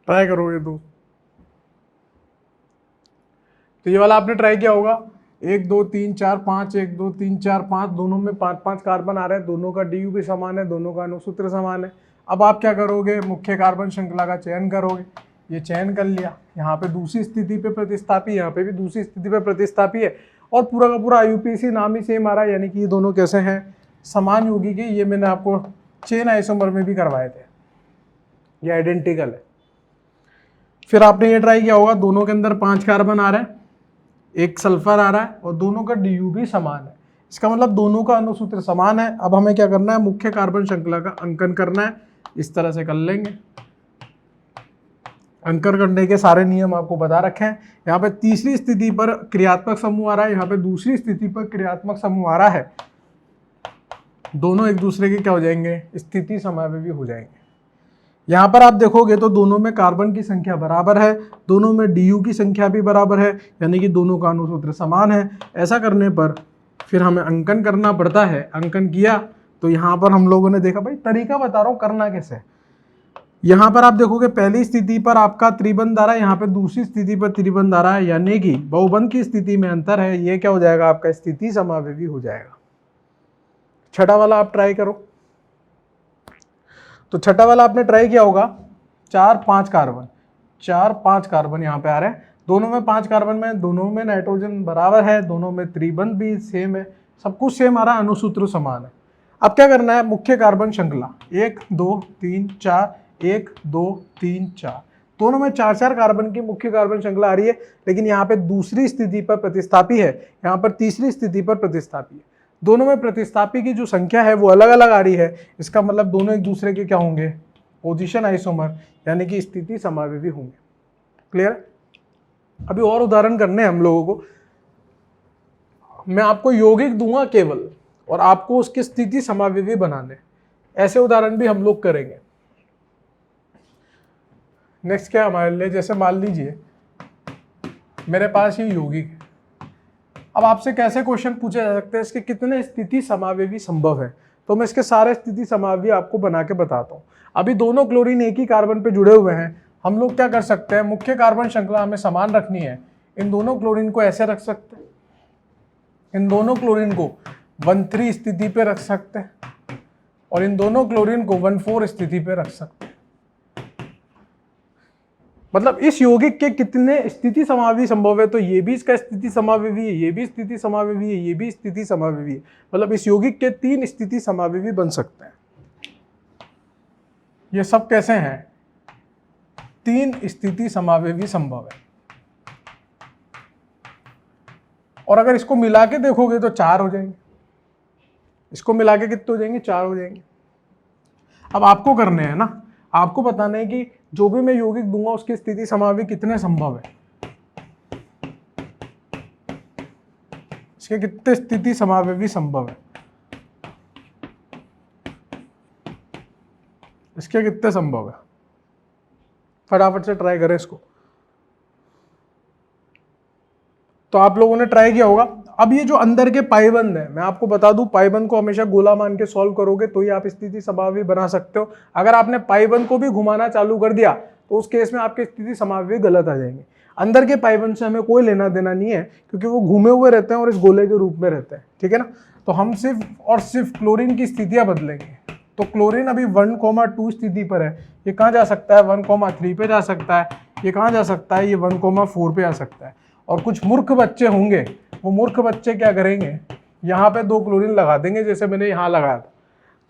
[SPEAKER 1] ट्राई करोगे तो ये वाला आपने ट्राई किया होगा। 1 2 3 4 5, 1 2 3 4 5, दोनों में 5 कार्बन आ रहे हैं, दोनों का DU भी समान है, दोनों का अणुसूत्र समान है। अब आप क्या करोगे, मुख्य कार्बन श्रृंखला का चयन करोगे। ये चयन कर लिया, यहाँ पे दूसरी स्थिति पे प्रतिस्थापी, यहाँ पे भी दूसरी स्थिति पे प्रतिस्थापी है, और पूरा का पूरा IUPAC नाम ही सेम आ रहा है, यानी कि ये दोनों कैसे हैं, समान योगी के। ये मैंने आपको चेन आइसोमर में भी करवाए थे, ये आइडेंटिकल है। फिर आपने ये ट्राई किया होगा, दोनों के अंदर 5 कार्बन आ रहे हैं, 1 सल्फर आ रहा है, और दोनों का DU भी समान है। इसका मतलब दोनों का अणुसूत्र समान है। अब हमें क्या करना है, मुख्य कार्बन श्रृंखला का अंकन करना है। इस तरह से कर लेंगे। अंकन करने के सारे नियम आपको बता रखे हैं। यहाँ पे तीसरी स्थिति पर क्रियात्मक समूह आ रहा है, यहाँ पे दूसरी स्थिति पर क्रियात्मक समूह आ रहा है, दोनों एक दूसरे के क्या हो जाएंगे, स्थिति समावयवी हो जाएंगे। यहाँ पर आप देखोगे तो दोनों में कार्बन की संख्या बराबर है, दोनों में DU की संख्या भी बराबर है, यानी कि दोनों का अणुसूत्र समान है। ऐसा करने पर फिर हमें अंकन करना पड़ता है। अंकन किया तो यहाँ पर हम लोगों ने देखा, भाई तरीका बता रहा हूँ करना कैसे। यहाँ पर आप देखोगे पहली स्थिति पर आपका त्रिबंध आ रहा है, यहाँ पे दूसरी स्थिति पर त्रिबंध आ रहा है, यानी कि बहुबंध की स्थिति में अंतर है, ये क्या हो जाएगा आपका स्थिति समावेवी हो जाएगा। छठा वाला आप ट्राई करो। तो छठा वाला आपने ट्राई किया होगा, 4-5 कार्बन, 4-5 कार्बन यहाँ पे आ रहे हैं, दोनों में 5 कार्बन में, दोनों में नाइट्रोजन बराबर है, दोनों में त्रिबंध भी सेम है, सब कुछ सेम आ रहा है, अनुसूत्र समान है। अब क्या करना है, मुख्य कार्बन श्रृंखला 1 2 3 4, 1 2 3 4, दोनों में 4-4 कार्बन की मुख्य कार्बन श्रृंखला आ रही है, लेकिन यहाँ पे दूसरी स्थिति पर प्रतिस्थापी है, यहाँ पर तीसरी स्थिति पर प्रतिस्थापी है। दोनों में प्रतिस्थापी की जो संख्या है वो अलग अलग आ रही है, इसका मतलब दोनों एक दूसरे के क्या होंगे, पोजीशन आइसोमर, यानी कि स्थिति समावेवी होंगे। क्लियर है? अभी और उदाहरण करने हैं हम लोगों को, मैं आपको यौगिक दूंगा केवल और आपको उसकी स्थिति समावेवी बनाने, ऐसे उदाहरण भी हम लोग करेंगे। नेक्स्ट क्या हमारे लिए, जैसे मान लीजिए मेरे पास ये यौगिक है, अब आपसे कैसे क्वेश्चन पूछे जा सकते हैं, इसके कितने स्थिति समावेवी संभव है, तो मैं इसके सारे स्थिति समावेवी आपको बना के बताता हूँ। अभी दोनों क्लोरीन एक ही कार्बन पे जुड़े हुए हैं, हम लोग क्या कर सकते हैं, मुख्य कार्बन श्रृंखला हमें समान रखनी है, इन दोनों क्लोरीन को ऐसे रख सकते हैं, इन दोनों क्लोरीन को 1,3 स्थिति पे रख सकते हैं और इन दोनों क्लोरीन को 1,4 स्थिति पे रख सकते हैं। मतलब इस यौगिक के कितने स्थिति समावेवी संभव है, तो ये भी इसका स्थिति समावेवी है, ये भी स्थिति समावेवी है, ये भी स्थिति समावेवी है, मतलब इस यौगिक के 3 स्थिति समावेवी बन सकते हैं। ये सब कैसे हैं, 3 स्थिति समावेवी संभव है। और अगर इसको मिला के देखोगे तो 4 हो जाएंगे, इसको मिला के कितने हो जाएंगे, 4 हो जाएंगे। अब आपको करने हैं ना, आपको बताना है कि जो भी मैं यौगिक दूंगा उसकी स्थिति समावेवी कितने संभव है, इसके कितने स्थिति समावेवी संभव है, इसके कितने संभव है, फटाफट से ट्राई करें इसको। तो आप लोगों ने ट्राई किया होगा। अब ये जो अंदर के पाइबंद है, मैं आपको बता दूं, पाइबंद को हमेशा गोला मान के सॉल्व करोगे तो ही आप स्थिति समावेवी बना सकते हो। अगर आपने पाइबंद को भी घुमाना चालू कर दिया तो उस केस में आपकी स्थिति समावेवी गलत आ जाएंगे। अंदर के पाइबंद से हमें कोई लेना देना नहीं है, क्योंकि वो घूमे हुए रहते हैं और इस गोले के रूप में रहते हैं, ठीक है ना। तो हम सिर्फ और सिर्फ क्लोरीन की स्थितियां बदलेंगे। तो क्लोरीन अभी 1,2 स्थिति पर है, ये कहाँ जा सकता है, 1,3 पे जा सकता है, ये कहाँ जा सकता है, ये 1,4 पे आ सकता है। और कुछ मूर्ख बच्चे होंगे, वो मूर्ख बच्चे क्या करेंगे, यहाँ पे 2 क्लोरीन लगा देंगे जैसे मैंने यहाँ लगाया था।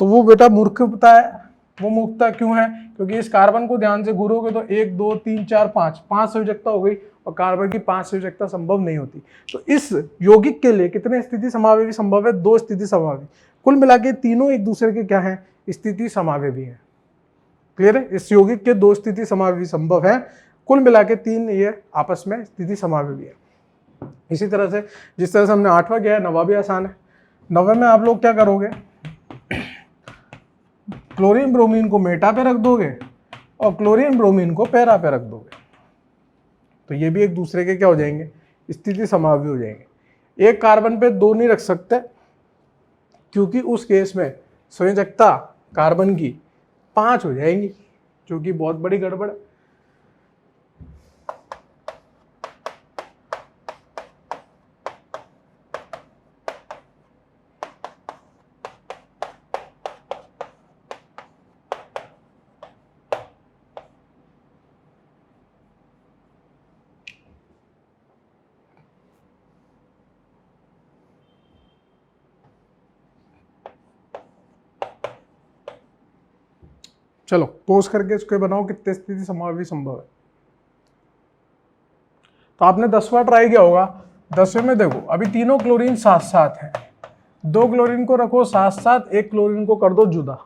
[SPEAKER 1] तो वो बेटा मूर्खता है। वो मूर्खता क्यों है, क्योंकि इस कार्बन को ध्यान से घूरोगे तो 1 2 3 4 5 संयोजकता हो गई और कार्बन की 5 संयोजकता संभव नहीं होती। तो इस यौगिक के लिए कितने स्थिति समावेवी संभव है, 2 स्थिति समावेवी। कुल मिला के तीनों एक दूसरे के क्या है, स्थिति समावेवी है। क्लियर है, इस यौगिक के 2 स्थिति समावेवी संभव है, कुल मिला के 3 ये आपस में स्थिति समावेवी है। इसी तरह से जिस तरह से हमने 8वां किया है, 9वां भी आसान है। 9वें में आप लोग क्या करोगे, क्लोरीन ब्रोमीन को मेटा पे रख दोगे और क्लोरीन ब्रोमीन को पैरा पे रख दोगे, तो ये भी एक दूसरे के क्या हो जाएंगे, स्थिति समावेवी हो जाएंगे। एक कार्बन पे 2 नहीं रख सकते, क्योंकि उस केस में संयोजकता कार्बन की 5 हो जाएंगी, जो कि बहुत बड़ी गड़बड़ है। चलो पोज करके इसको बनाओ, कितने स्थिति समावेवी संभव है। तो आपने 10वां ट्राई किया होगा। 10वें में देखो, अभी तीनों क्लोरीन साथ साथ हैं, 2 क्लोरीन को रखो साथ साथ, 1 क्लोरीन को कर दो जुदा।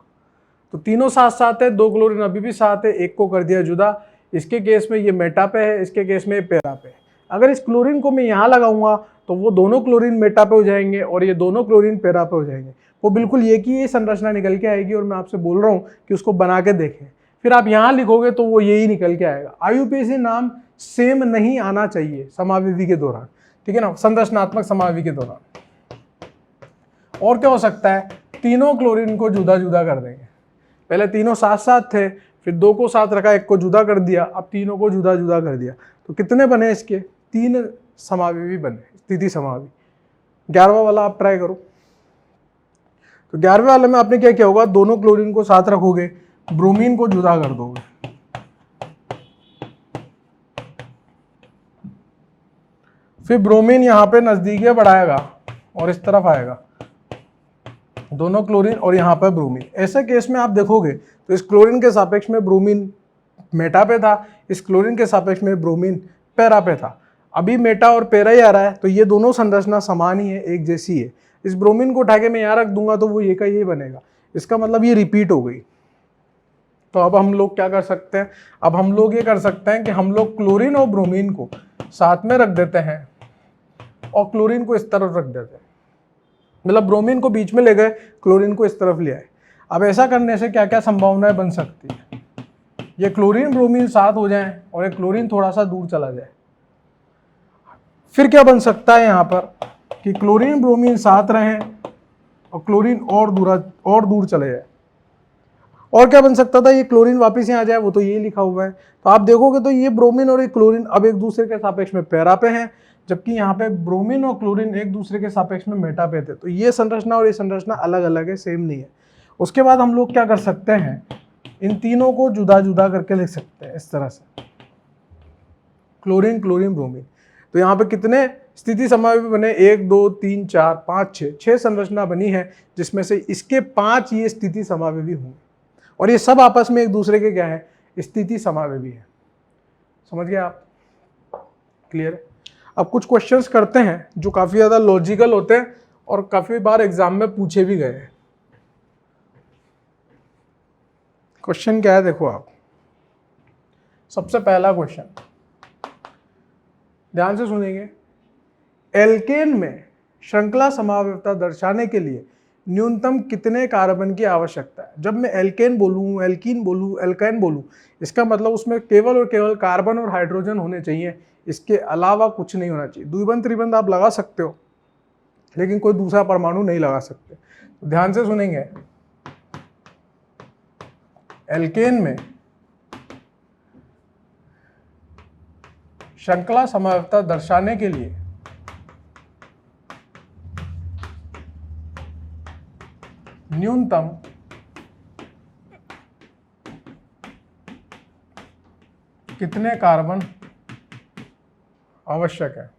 [SPEAKER 1] तो तीनों साथ साथ है, 2 क्लोरीन अभी भी साथ है, 1 को कर दिया जुदा। इसके केस में ये मेटा पे है, इसके केस में पैरा पे है। अगर इस क्लोरीन को मैं यहाँ लगाऊंगा तो वो दोनों क्लोरीन मेटा पे हो जाएंगे और ये दोनों क्लोरीन पैरा पे हो जाएंगे। वो बिल्कुल एक ही ये संरचना निकल के आएगी और मैं आपसे बोल रहा हूँ कि उसको बना के देखें। फिर आप यहाँ लिखोगे तो वो यही निकल के आएगा। IUPAC नाम सेम नहीं आना चाहिए समावेवी के दौरान, ठीक है ना, संरचनात्मक समावेवी के दौरान। और क्या हो सकता है, तीनों क्लोरीन को जुदा जुदा कर देंगे। पहले तीनों साथ साथ थे, फिर 2 को साथ रखा, 1 को जुदा कर दिया, अब तीनों को जुदा जुदा कर दिया। तो कितने बने इसके? 3 समावेवी बने, स्थिति समावेवी। 11वां वाला आप ट्राई करो। तो 11वें वाले में आपने क्या किया होगा, दोनों क्लोरीन को साथ रखोगे, ब्रोमीन को जुदा कर दोगे, फिर ब्रोमीन यहाँ पे नजदीकियां बढ़ाएगा और इस तरफ आएगा, दोनों क्लोरीन और यहाँ पर ब्रोमीन। ऐसे केस में आप देखोगे तो इस क्लोरीन के सापेक्ष में ब्रोमीन मेटा पे था, इस क्लोरीन के सापेक्ष में ब्रोमीन पैरा पे था। अभी मेटा और पैरा ही आ रहा है, तो ये दोनों संरचना समान ही है, एक जैसी है। इस ब्रोमीन को उठा के मैं यहाँ रख दूंगा तो वो ये का ये बनेगा, इसका मतलब ये रिपीट हो गई। तो अब हम लोग क्या कर सकते हैं, अब हम लोग ये कर सकते हैं कि हम लोग क्लोरीन और ब्रोमीन को साथ में रख देते हैं और क्लोरीन को इस तरफ रख देते हैं, मतलब ब्रोमीन को बीच में ले गए, क्लोरीन को इस तरफ ले आए। अब ऐसा करने से क्या क्या संभावनाएं बन सकती है, ये क्लोरीन ब्रोमीन साथ हो जाएं और ये क्लोरीन थोड़ा सा दूर चला जाए। फिर क्या बन सकता है यहाँ पर कि क्लोरीन ब्रोमीन साथ रहें और क्लोरीन और दूर चले जाए। और क्या बन सकता था, ये क्लोरीन वापस यहाँ आ जाए, वो तो ये लिखा हुआ है। तो आप देखोगे तो ये ब्रोमीन और ये क्लोरीन अब एक दूसरे के सापेक्ष में पैरा पे हैं, जबकि यहाँ पे ब्रोमीन और क्लोरीन एक दूसरे के सापेक्ष में मेटा पे थे। तो ये संरचना और ये संरचना अलग अलग है, सेम नहीं है। उसके बाद हम लोग क्या कर सकते हैं, इन तीनों को जुदा जुदा करके लिख सकते हैं इस तरह से, क्लोरीन क्लोरीन ब्रोमीन। तो यहाँ पे कितने स्थिति समावेवी बने, 1 2 3 4 5 6 संरचना बनी है, जिसमें से इसके 5 ये स्थिति समावेवी होंगे और ये सब आपस में एक दूसरे के क्या है, स्थिति समावेवी है। समझ गए आप? क्लियर है? अब कुछ क्वेश्चंस करते हैं जो काफी ज्यादा लॉजिकल होते हैं और काफी बार एग्जाम में पूछे भी गए हैं। क्वेश्चन क्या है देखो आप, सबसे पहला क्वेश्चन ध्यान से सुनेंगे। एल्केन में श्रृंखला समावेवता दर्शाने के लिए न्यूनतम कितने कार्बन की आवश्यकता है? जब मैं एल्केन बोलूँ, एल्कीन बोलूँ, एल्काइन बोलूँ, इसका मतलब उसमें केवल और केवल कार्बन और हाइड्रोजन होने चाहिए, इसके अलावा कुछ नहीं होना चाहिए। द्विबंध त्रिबंध आप लगा सकते हो, लेकिन कोई दूसरा परमाणु नहीं लगा सकते। तो ध्यान से सुनेंगे, एल्केन में श्रृंखला समावेवता दर्शाने के लिए न्यूनतम कितने कार्बन आवश्यक है?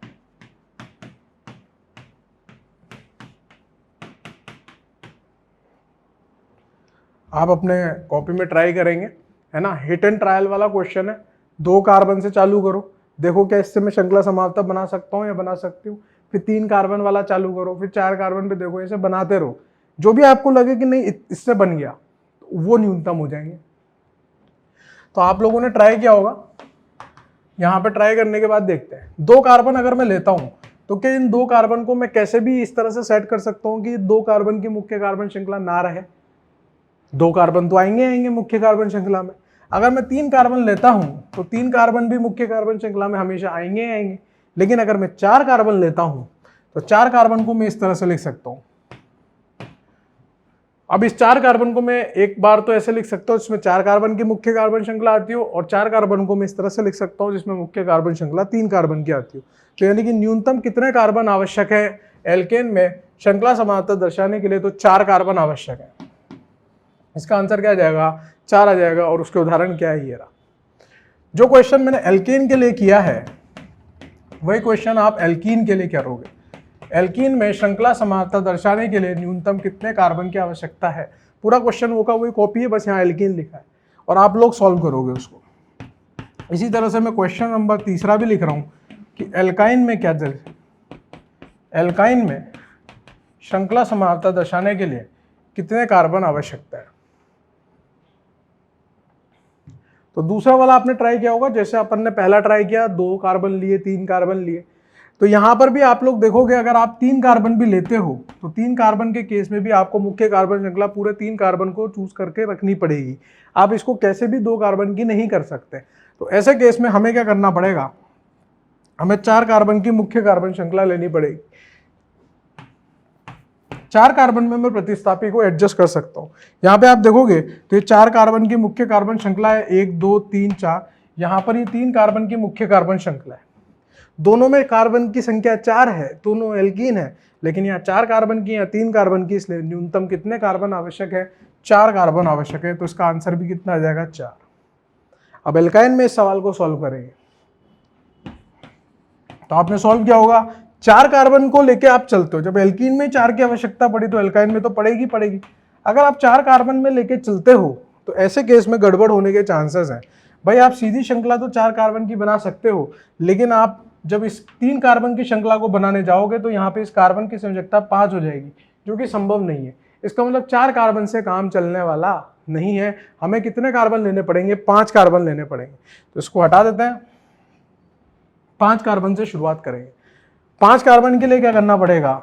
[SPEAKER 1] आप अपने कॉपी में ट्राई करेंगे, है ना। हिट एंड ट्रायल वाला क्वेश्चन है। 2 कार्बन से चालू करो, देखो क्या इससे मैं श्रृंखला समावेवता बना सकता हूँ या बना सकती हूँ। फिर 3 कार्बन वाला चालू करो, फिर 4 कार्बन पे देखो, ऐसे बनाते रहो। जो भी आपको लगे कि नहीं इससे बन गया, तो वो न्यूनतम हो जाएंगे। तो आप लोगों ने ट्राई किया होगा। यहाँ पे ट्राई करने के बाद देखते हैं। 2 कार्बन अगर मैं लेता हूँ तो क्या इन 2 कार्बन को मैं कैसे भी इस तरह से सेट कर सकता हूँ कि 2 कार्बन की मुख्य कार्बन श्रृंखला ना रहे। 2 कार्बन तो आएंगे मुख्य कार्बन श्रृंखला में। अगर मैं 3 कार्बन लेता हूँ तो 3 कार्बन भी मुख्य कार्बन श्रृंखला में हमेशा आएंगे। लेकिन अगर मैं 4 कार्बन लेता हूँ तो 4 कार्बन को मैं इस तरह से लिख सकता हूँ। अब इस 4 कार्बन को मैं एक बार तो ऐसे लिख सकता हूँ जिसमें 4 कार्बन की मुख्य कार्बन श्रृंखला आती हो, और 4 कार्बन को मैं इस तरह से लिख सकता हूँ जिसमें मुख्य कार्बन श्रृंखला 3 कार्बन की आती हो। तो यानी कि न्यूनतम कितने कार्बन आवश्यक है एल्केन में श्रृंखला समावेवता दर्शाने के लिए? तो 4 कार्बन आवश्यक है। इसका आंसर क्या आ जाएगा? 4 आ जाएगा। और उसके उदाहरण क्या है, ये रहा। जो क्वेश्चन मैंने एल्केन के लिए किया है वही क्वेश्चन आप एल्कीन के लिए करोगे। एल्कीन में श्रृंखला समावेवता दर्शाने के लिए न्यूनतम कितने कार्बन की आवश्यकता है? पूरा क्वेश्चन वो का वही कॉपी है, बस यहाँ एल्कीन लिखा है और आप लोग सॉल्व करोगे उसको। इसी तरह से मैं क्वेश्चन नंबर 3 भी लिख रहा हूँ कि एल्काइन में क्या एल्काइन में श्रृंखला समावेवता दर्शाने के लिए कितने कार्बन आवश्यकता है? तो दूसरा वाला आपने ट्राई किया होगा, जैसे अपन ने पहला ट्राई किया, 2 कार्बन लिए, 3 कार्बन लिए। तो यहाँ पर भी आप लोग देखोगे, अगर आप 3 कार्बन भी लेते हो तो 3 कार्बन के केस में भी आपको मुख्य कार्बन श्रृंखला पूरे 3 कार्बन को चूज करके रखनी पड़ेगी। आप इसको कैसे भी 2 कार्बन की नहीं कर सकते। तो ऐसे केस में हमें क्या करना पड़ेगा? हमें 4 कार्बन की मुख्य कार्बन श्रृंखला लेनी पड़ेगी। 4 कार्बन में मैं प्रतिस्थापी को एडजस्ट कर सकता हूँ। यहाँ पे आप देखोगे तो ये 4 कार्बन की मुख्य कार्बन श्रृंखला है, 1 2 3 4। यहाँ पर ये 3 कार्बन की मुख्य कार्बन श्रृंखला है। दोनों में कार्बन की संख्या 4 है, दोनों एल्कीन है, लेकिन यहाँ 4 कार्बन की, यहाँ 3 कार्बन की, इसलिए न्यूनतम कितने कार्बन आवश्यक है? 4 कार्बन आवश्यक है। तो इसका आंसर भी कितना आ जाएगा? 4। अब एल्काइन में इस सवाल को सॉल्व करेंगे तो आपने सॉल्व किया होगा, 4 कार्बन को लेके आप चलते हो। जब एल्कीन में 4 की आवश्यकता पड़ी तो एल्काइन में तो पड़ेगी। अगर आप 4 कार्बन में लेके चलते हो तो ऐसे केस में गड़बड़ होने के चांसेस हैं। भाई आप सीधी श्रृंखला तो 4 कार्बन की बना सकते हो, लेकिन आप जब इस 3 कार्बन की श्रृंखला को बनाने जाओगे तो यहाँ पे इस कार्बन की संयोजकता 5 हो जाएगी, जो कि संभव नहीं है। इसका मतलब 4 कार्बन से काम चलने वाला नहीं है। हमें कितने कार्बन लेने पड़ेंगे? 5 कार्बन लेने पड़ेंगे। तो इसको हटा देते हैं, 5 कार्बन से शुरुआत करेंगे। 5 कार्बन के लिए क्या करना पड़ेगा?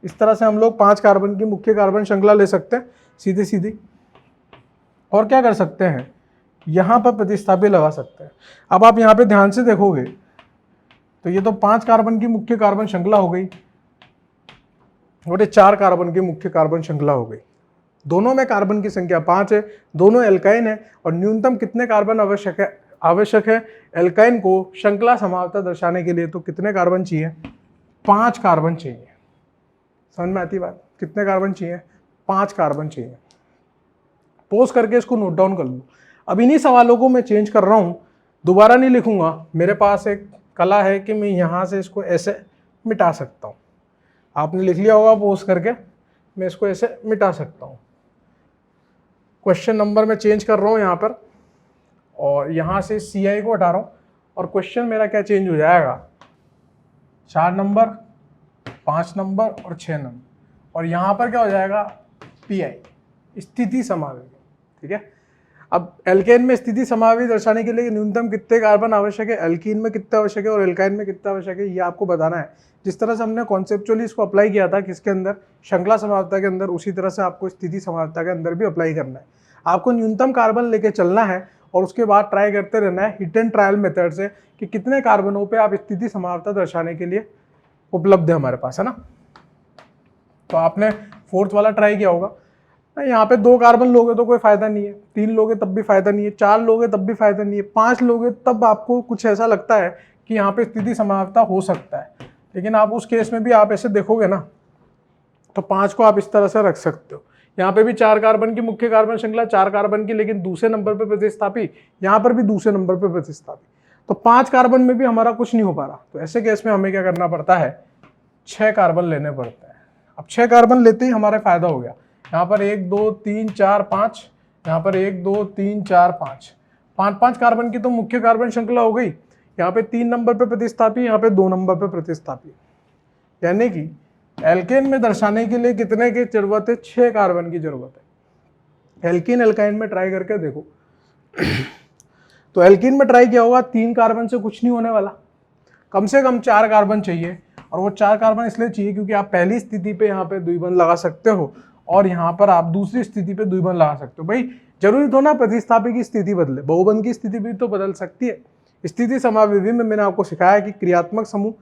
[SPEAKER 1] इस तरह से हम लोग 5 कार्बन की मुख्य कार्बन श्रृंखला ले सकते हैं सीधी सीधी, और क्या कर सकते हैं? यहाँ पर प्रतिस्थापी लगा सकते हैं। अब आप यहाँ पे ध्यान से देखोगे तो ये तो 5 कार्बन की मुख्य कार्बन श्रृंखला हो गई और ये 4 कार्बन की मुख्य कार्बन श्रृंखला हो गई। दोनों में कार्बन की संख्या 5 है, दोनों एल्काइन है, और न्यूनतम कितने कार्बन आवश्यक है एल्काइन को श्रृंखला समावता दर्शाने के लिए? तो कितने कार्बन चाहिए? 5 कार्बन चाहिए। समझ में आती बात? कितने कार्बन चाहिए? 5 कार्बन चाहिए। पोज करके इसको नोट डाउन कर लो। अब इन्हीं सवालों को मैं चेंज कर रहा हूँ, दोबारा नहीं लिखूंगा। मेरे पास एक कला है कि मैं यहाँ से इसको ऐसे मिटा सकता हूँ। आपने लिख लिया होगा पोज करके, मैं इसको ऐसे मिटा सकता हूँ। क्वेश्चन नंबर मैं चेंज कर रहा हूँ यहाँ पर, और यहाँ से CI को हटा रहा हूँ, और क्वेश्चन मेरा क्या चेंज हो जाएगा? 4 नंबर, 5 नंबर और 6 नंबर, और यहाँ पर क्या हो जाएगा? PI, स्थिति समावेगी। ठीक है। अब एल्केन में स्थिति समावेगी दर्शाने के लिए न्यूनतम कितने कार्बन आवश्यक है, एल्कीन में कितने आवश्यक है और एल्काइन में कितना आवश्यक है, ये आपको बताना है। जिस तरह से हमने कॉन्सेप्चुअली इसको अप्लाई किया था किसके अंदर? श्रृंखला समावता के अंदर, उसी तरह से आपको स्थिति समावता के अंदर भी अप्लाई करना है। आपको न्यूनतम कार्बन लेके चलना है और उसके बाद ट्राई करते रहना है हिट एंड ट्रायल मेथड से कि कितने कार्बनों पे आप स्थिति समावता दर्शाने के लिए उपलब्ध है हमारे पास, है ना। तो आपने 4th वाला ट्राई किया होगा। यहाँ पे 2 कार्बन लोगे तो कोई फायदा नहीं है, 3 लोगे तब भी फायदा नहीं है, 4 लोगे तब भी फायदा नहीं है, 5 लोगे तब आपको कुछ ऐसा लगता है कि यहाँ पे स्थिति समावता हो सकता है। लेकिन आप उस केस में भी आप ऐसे देखोगे ना तो 5 को आप इस तरह से रख सकते हो। यहाँ पे भी 4 कार्बन की मुख्य कार्बन श्रृंखला, 4 कार्बन की, लेकिन दूसरे नंबर पे प्रतिस्थापी, यहाँ पर भी दूसरे नंबर पे प्रतिस्थापी। तो 5 कार्बन में भी हमारा कुछ नहीं हो पा रहा। तो ऐसे केस में हमें क्या करना पड़ता है? 6 कार्बन लेने पड़ते हैं। अब 6 कार्बन लेते ही हमारा फायदा हो गया। यहाँ पर 1 2 3 4 5, यहाँ पर 1 2 3 4 5, 5 कार्बन की तो मुख्य कार्बन श्रृंखला हो गई। यहाँ पे 3 नंबर पे प्रतिस्थापी, यहाँ पे 2 नंबर पे प्रतिस्थापी, यानी कि एल्केन में दर्शाने के लिए कितने की जरूरत है? 6 कार्बन की जरूरत है। एल्कीन एल्काइन में ट्राई करके देखो। तो एल्कीन में ट्राई किया होगा, 3 कार्बन से कुछ नहीं होने वाला, कम से कम 4 कार्बन चाहिए। और वो 4 कार्बन इसलिए चाहिए क्योंकि आप पहली स्थिति पे यहाँ पे द्विबंध लगा सकते हो और यहाँ पर आप दूसरी स्थिति पे द्विबंध लगा सकते हो। भाई जरूरी तो ना प्रतिस्थापी की स्थिति बदले, बहुबंध की स्थिति भी तो बदल सकती है। स्थिति समावेगी में मैंने आपको सिखाया कि क्रियात्मक समूह,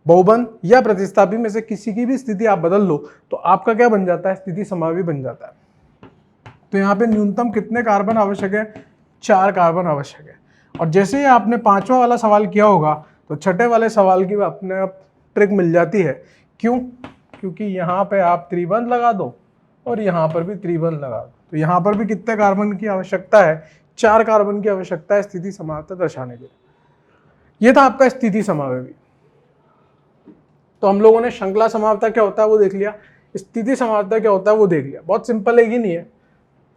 [SPEAKER 1] बहुबंध या प्रतिस्थापी में से किसी की भी स्थिति आप बदल लो तो आपका क्या बन जाता है? स्थिति समावेगी बन जाता है। तो यहाँ पे न्यूनतम कितने कार्बन आवश्यक है? 4 कार्बन आवश्यक है। और जैसे ही आपने 5वां वाला सवाल किया होगा तो 6ठे वाले सवाल की अपने आप ट्रिक मिल जाती है। क्यों? क्योंकि यहाँ पे आप त्रिबंध लगा दो और यहाँ पर भी त्रिबंध लगा दो। तो यहाँ पर भी कितने कार्बन की आवश्यकता है? 4 कार्बन की आवश्यकता है स्थिति समावता दर्शाने के लिए। ये था आपका स्थिति समावेगी। तो हम लोगों ने श्रृंखला समावता क्या होता है वो देख लिया, स्थिति समावता क्या होता है वो देख लिया। बहुत सिंपल है कि नहीं है?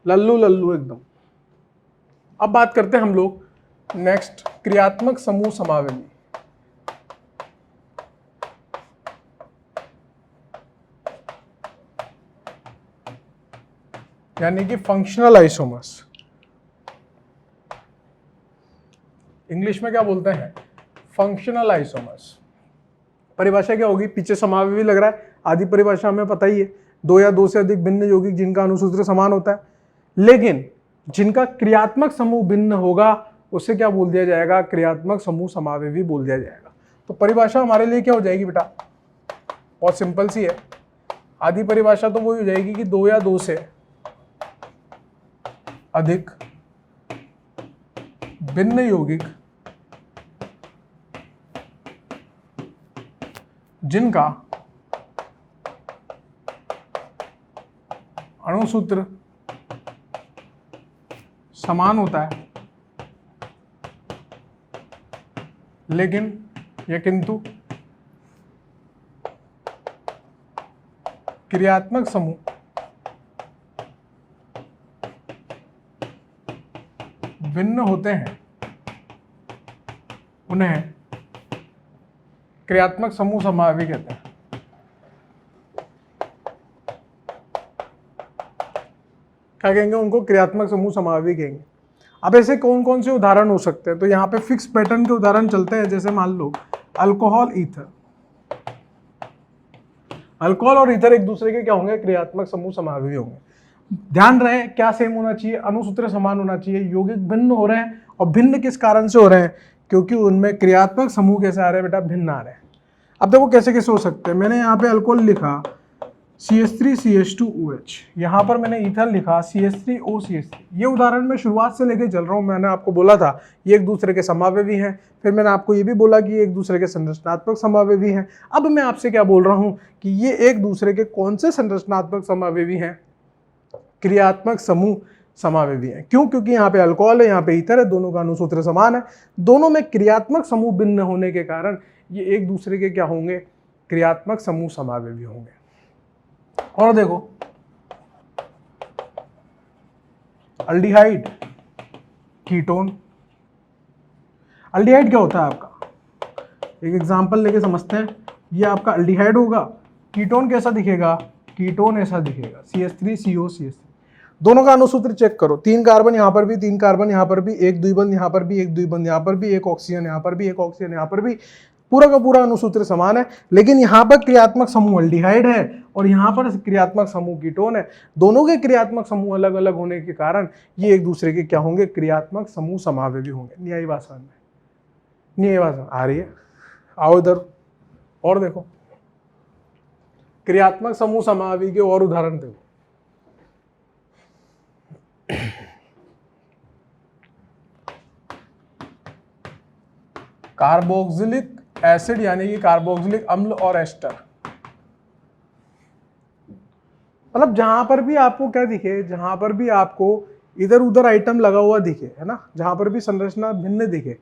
[SPEAKER 1] लल्लू लल्लू एकदम। अब बात करते हैं हम लोग नेक्स्ट क्रियात्मक समूह समावेगी। यानी कि फंक्शनल आइसोमर्स। इंग्लिश में क्या बोलते हैं? Functional isomers. परिभाषा क्या होगी? पीछे समावेगी लग रहा है, आदि परिभाषा हमें पता ही है, 2 या 2 से अधिक भिन्न यौगिक जिनका अनुसूत्र समान होता है, लेकिन जिनका क्रियात्मक समूह भिन्न होगा उसे क्या बोल दिया जाएगा? क्रियात्मक समूह समावेगी बोल दिया जाएगा। तो परिभाषा हमारे लिए क्या हो जाएगी बेटा? बहुत सिंपल सी है, आधी परिभाषा तो वही हो जाएगी कि दो या दो से अधिक भिन्न यौगिक जिनका अणुसूत्र समान होता है लेकिन या किंतु क्रियात्मक समूह भिन्न होते हैं, उन्हें क्रियात्मक समूह समावि कहते हैं। क्या कहेंगे? उनको क्रियात्मक समूह समावि कहेंगे। अब ऐसे कौन कौन से उदाहरण हो सकते हैं? तो यहाँ पे फिक्स पैटर्न के उदाहरण चलते हैं। जैसे मान लो अल्कोहल ईथर, अल्कोहल और ईथर एक दूसरे के क्या होंगे? क्रियात्मक समूह समावि होंगे। ध्यान रहे क्या सेम होना चाहिए? अणुसूत्र समान होना चाहिए। यौगिक भिन्न हो रहे हैं, और भिन्न किस कारण से हो रहे हैं? क्योंकि उनमें क्रियात्मक समूह कैसे आ रहे हैं बेटा? भिन्न आ रहे हैं। अब देखो कैसे कैसे हो सकते हैं। मैंने यहाँ पे अल्कोहल लिखा CH3CH2OH, यहाँ पर मैंने ईथर लिखा CH3OCH3। ये उदाहरण मैं शुरुआत से लेके चल रहा हूँ। मैंने आपको बोला था ये एक दूसरे के समावयवी हैं, फिर मैंने आपको ये भी बोला कि ये एक दूसरे के संरचनात्मक समावयवी हैं। अब मैं आपसे क्या बोल रहा हूँ कि ये एक दूसरे के कौन से संरचनात्मक समावयवी हैं? क्रियात्मक समूह समावयवी हैं। क्यों? क्योंकि यहाँ पे अल्कोहल है, यहाँ पे ईथर है, दोनों का अणुसूत्र समान है, दोनों में क्रियात्मक समूह भिन्न होने के कारण ये एक दूसरे के क्या होंगे? क्रियात्मक समूह समावयवी होंगे। और देखो अल्डिहाइड, कीटोन। अल्डिहाइड क्या होता है आपका? एक एग्जांपल लेके समझते हैं। ये आपका अल्डिहाइड होगा, कीटोन कैसा दिखेगा? कीटोन ऐसा दिखेगा, CH3COCH3। दोनों का अणुसूत्र चेक करो, 3 कार्बन यहाँ पर भी, 3 कार्बन यहाँ पर भी, एक द्विबंध यहाँ पर भी, एक द्विबंध यहाँ पर भी, एक ऑक्सीजन यहाँ पर भी, एक ऑक्सीजन यहाँ पर भी, पूरा का पूरा अणुसूत्र समान है। लेकिन यहाँ पर क्रियात्मक समूह अल्डिहाइड है और यहाँ पर क्रियात्मक समूह कीटोन है। दोनों के क्रियात्मक समूह अलग अलग होने के कारण ये एक दूसरे के क्या होंगे? क्रियात्मक समूह समावयवी होंगे। न्यायी भाषा में, न्यायी भाषा आ रही है? आओ इधर और देखो क्रियात्मक समूह समावयवी के और उदाहरण देखो। कार्बोक्सिलिक एसिड यानी कि कार्बोक्सिलिक अम्ल और एस्टर। मतलब जहां पर भी आपको क्या दिखे, जहां पर भी आपको इधर उधर आइटम लगा हुआ दिखे, है ना, जहां पर भी संरचना भिन्न दिखे,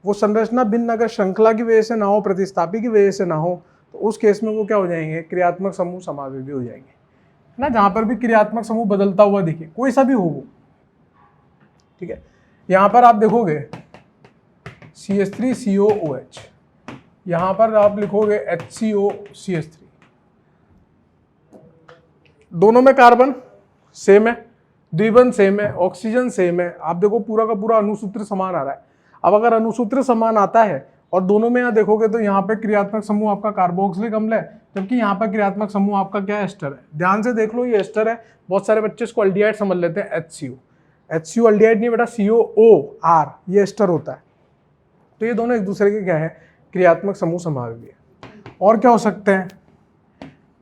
[SPEAKER 1] वो संरचना भिन्न अगर श्रृंखला की वजह से ना हो, प्रतिस्थापी की वजह से ना हो, तो उस केस में वो क्या हो जाएंगे? क्रियात्मक समूह समावयवी हो जाएंगे, है ना। जहां पर भी क्रियात्मक समूह बदलता हुआ दिखे, कोई सा भी हो वो, ठीक है। यहां पर आप देखोगे CH3COOH, यहां पर आप लिखोगे HCOCH3। दोनों में कार्बन सेम है, द्विबंध सेम है, ऑक्सीजन सेम है। आप देखो पूरा का पूरा अणुसूत्र समान आ रहा है। अब अगर अणुसूत्र समान आता है और दोनों में यहाँ देखोगे तो यहाँ पे क्रियात्मक समूह आपका कार्बोक्सिलिक अम्ल है, जबकि यहाँ पर क्रियात्मक समूह आपका क्या है? एस्टर है। ध्यान से देख लो, ये एस्टर है। बहुत सारे बच्चे इसको अल्डिहाइड समझ लेते हैं, HCO अल्डिहाइड नहीं बेटा, COOR ये एस्टर होता है। तो ये दोनों एक दूसरे के क्या है? क्रियात्मक समूह समावयवी है। और क्या हो सकते हैं?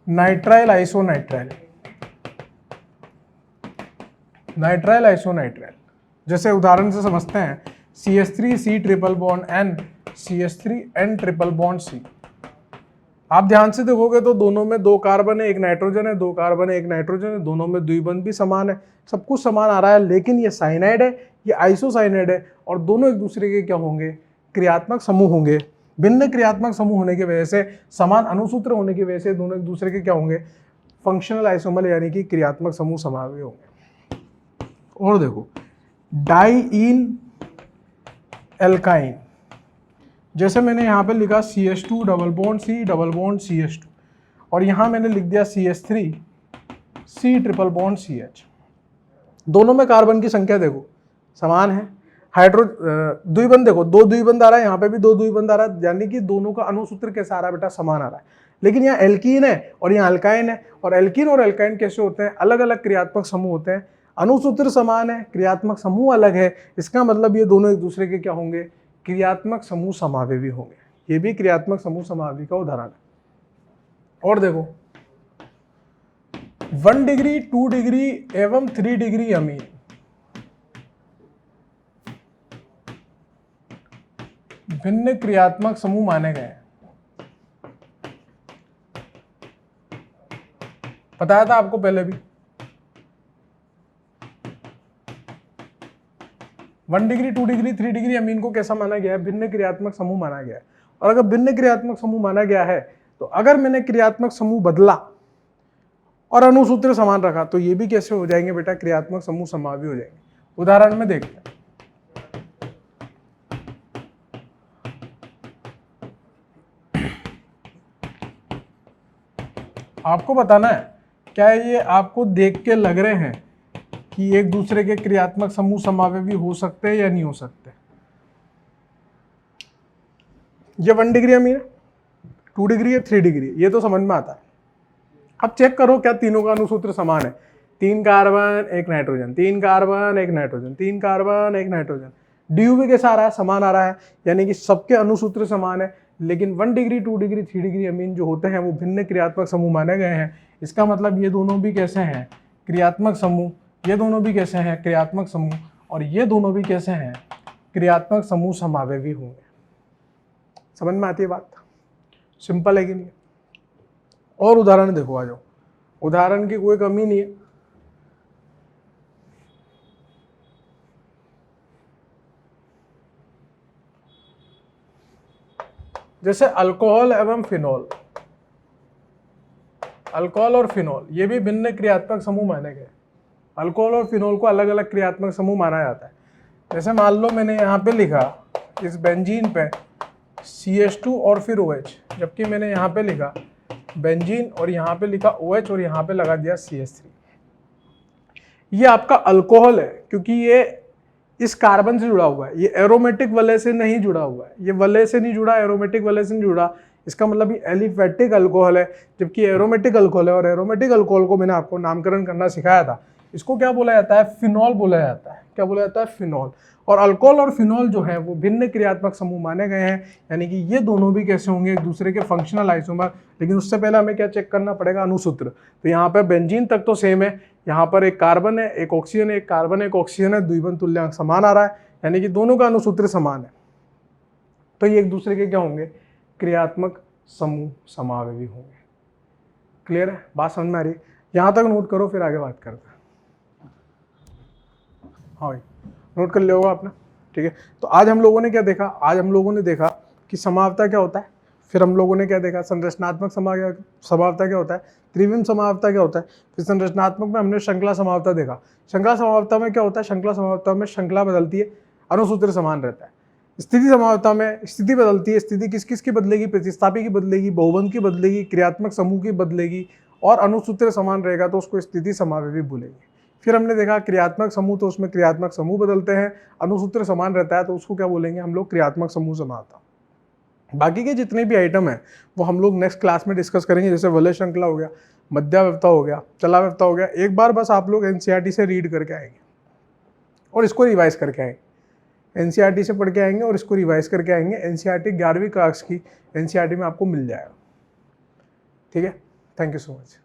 [SPEAKER 1] Nitrile isonitrile, nitrile isonitrile. जैसे उदाहरण से समझते हैं, CH3C triple bond N, CH3N triple bond C। आप ध्यान से देखोगे तो दोनों में 2 कार्बन है, 1 नाइट्रोजन है, 2 कार्बन है, 1 नाइट्रोजन है, दोनों में द्विबंध भी समान है, सब कुछ समान आ रहा है। लेकिन ये साइनाइड है, ये आइसोसाइनाइड है, और दोनों एक दूसरे के क्या होंगे? क्रियात्मक समूह होंगे। भिन्न क्रियात्मक समूह होने की वजह से, समान अणुसूत्र होने की वजह से दोनों एक दूसरे के क्या होंगे? फंक्शनल आइसोमर यानी कि क्रियात्मक समूह समावयवी होंगे। और देखो डाइईन एल्काइन, जैसे मैंने यहाँ पे लिखा CH2 double bond C double bond CH2, और यहाँ मैंने लिख दिया CH3C ट्रिपल बॉन्ड CH। दोनों में कार्बन की संख्या देखो समान है। द्विबंध देखो, 2 द्विबंध आ रहा है, यहाँ पे भी 2 द्विबंध आ रहा है, यानी कि दोनों का अणुसूत्र कैसा आ रहा है बेटा? समान आ रहा है। लेकिन यहाँ एल्कीन है और यहाँ अल्काइन है, और एल्कीन और अल्काइन कैसे होते हैं? अलग अलग क्रियात्मक समूह होते हैं, अणुसूत्र समान है, क्रियात्मक समूह अलग है। इसका मतलब ये दोनों एक दूसरे के क्या होंगे? क्रियात्मक समूह समावयवी होंगे। ये भी क्रियात्मक समूह समावयवी का उदाहरण है। और देखो 1 डिग्री, 2 डिग्री एवं 3 डिग्री अमीन भिन्न क्रियात्मक समूह माने गए हैं। बताया था आपको पहले भी। 1 डिग्री, 2 डिग्री, 3 डिग्री अमीन को कैसा माना गया है? भिन्न क्रियात्मक समूह माना गया है। और अगर भिन्न क्रियात्मक समूह माना गया है तो अगर मैंने क्रियात्मक समूह बदला और अणुसूत्र समान रखा तो ये भी कैसे हो जाएंगे बेटा? क्रियात्मक समूह समावी हो जाएंगे। उदाहरण में देखते हैं। आपको बताना है क्या ये आपको देख के लग रहे हैं कि एक दूसरे के क्रियात्मक समूह समावेवी हो सकते हैं या नहीं हो सकते? ये 1 डिग्री अमीन है, 2 डिग्री है, 3 डिग्री है, ये तो समझ में आता है। अब चेक करो क्या तीनों का अणुसूत्र समान है? 3 carbon 1 nitrogen, 3 carbon 1 nitrogen, 3 carbon 1 nitrogen. Due भी कैसा आ रहा है? समान आ रहा है, यानी कि सबके अणुसूत्र समान है। लेकिन 1 डिग्री, 2 डिग्री, 3 डिग्री अमीन जो होते हैं वो भिन्न क्रियात्मक समूह माने गए हैं। इसका मतलब ये दोनों भी कैसे हैं? क्रियात्मक समूह। ये दोनों भी कैसे हैं? क्रियात्मक समूह। और ये दोनों भी कैसे हैं? क्रियात्मक समूह समावेवी होंगे। समझ में आती है बात? सिंपल है कि नहीं? और उदाहरण देखो, आ जाओ। उदाहरण की कोई कमी नहीं है। जैसे अल्कोहल एवं फिनॉल, अल्कोहल और फिनॉल ये भी भिन्न क्रियात्मक समूह माने गए। अल्कोहल और फिनॉल को अलग अलग क्रियात्मक समूह माना जाता है। जैसे मान लो मैंने यहाँ पे लिखा इस बेंजीन पे CH2 और फिर OH, जबकि मैंने यहाँ पे लिखा बेंजीन और यहाँ पे लिखा OH और यहाँ पे लगा दिया CH3। ये आपका अल्कोहल है क्योंकि ये इस कार्बन से जुड़ा हुआ है, ये एरोमेटिक वलय से नहीं जुड़ा हुआ है। ये वलय से नहीं जुड़ा, एरोमेटिक वलय से नहीं जुड़ा, इसका मतलब ये एलिफेटिक अल्कोहल है, जबकि एरोमेटिक अल्कोहल है। और एरोमेटिक अल्कोहल को मैंने आपको नामकरण करना सिखाया था। इसको क्या बोला जाता है? फिनॉल बोला जाता है। क्या बोला जाता है? फिनॉल। और अल्कोहल और फिनॉल जो है वो भिन्न क्रियात्मक समूह माने गए हैं, यानी कि ये दोनों भी कैसे होंगे? एक दूसरे के फंक्शनल आइसोमर। लेकिन उससे पहले हमें क्या चेक करना पड़ेगा? अणुसूत्र। तो यहाँ पर बेंजीन तक तो सेम है, यहाँ पर एक कार्बन है, एक ऑक्सीजन है, एक कार्बन है, एक ऑक्सीजन है, द्विबंध तुल्यांक समान आ रहा है, यानी कि दोनों का अणुसूत्र समान है। तो ये एक दूसरे के क्या होंगे? क्रियात्मक समूह समावेवी होंगे। क्लियर है? बात समझ में आ रही है? यहाँ तक नोट करो, फिर आगे बात करते हैं। हाँ भाई, नोट कर लिया होगा आपने, ठीक है। तो आज हम लोगों ने क्या देखा? आज हम लोगों ने देखा कि समावता क्या होता है। फिर हम लोगों ने क्या देखा? संरचनात्मक समावता क्या होता है, त्रिविम समावता क्या होता है। फिर संरचनात्मक में हमने श्रृंखला समावता देखा। श्रृंखला समावता में क्या होता है? श्रृंखला समावता में श्रृंखला बदलती है, अणुसूत्र समान रहता है। स्थिति समावता में स्थिति बदलती है, स्थिति किस किस की बदलेगी? प्रतिस्थापी की बदलेगी, बहुबंध की बदलेगी, क्रियात्मक समूह की बदलेगी, और अणुसूत्र समान रहेगा तो उसको स्थिति समावेवी बोलेंगे। फिर हमने देखा क्रियात्मक समूह, तो उसमें क्रियात्मक समूह बदलते हैं, अणुसूत्र समान रहता है तो उसको क्या बोलेंगे हम लोग? क्रियात्मक समूह समावता। बाकी के जितने भी आइटम हैं वो हम लोग नेक्स्ट क्लास में डिस्कस करेंगे। जैसे वलय श्रृंखला हो गया, मध्यावस्था हो गया, चलावस्था हो गया। एक बार बस आप लोग NCERT से रीड करके आएंगे और इसको रिवाइज करके आएंगे। NCERT से पढ़ के आएंगे और इसको रिवाइज करके आएंगे। NCERT 11वीं क्लास की NCERT में आपको मिल जाएगा, ठीक है। Thank you so much.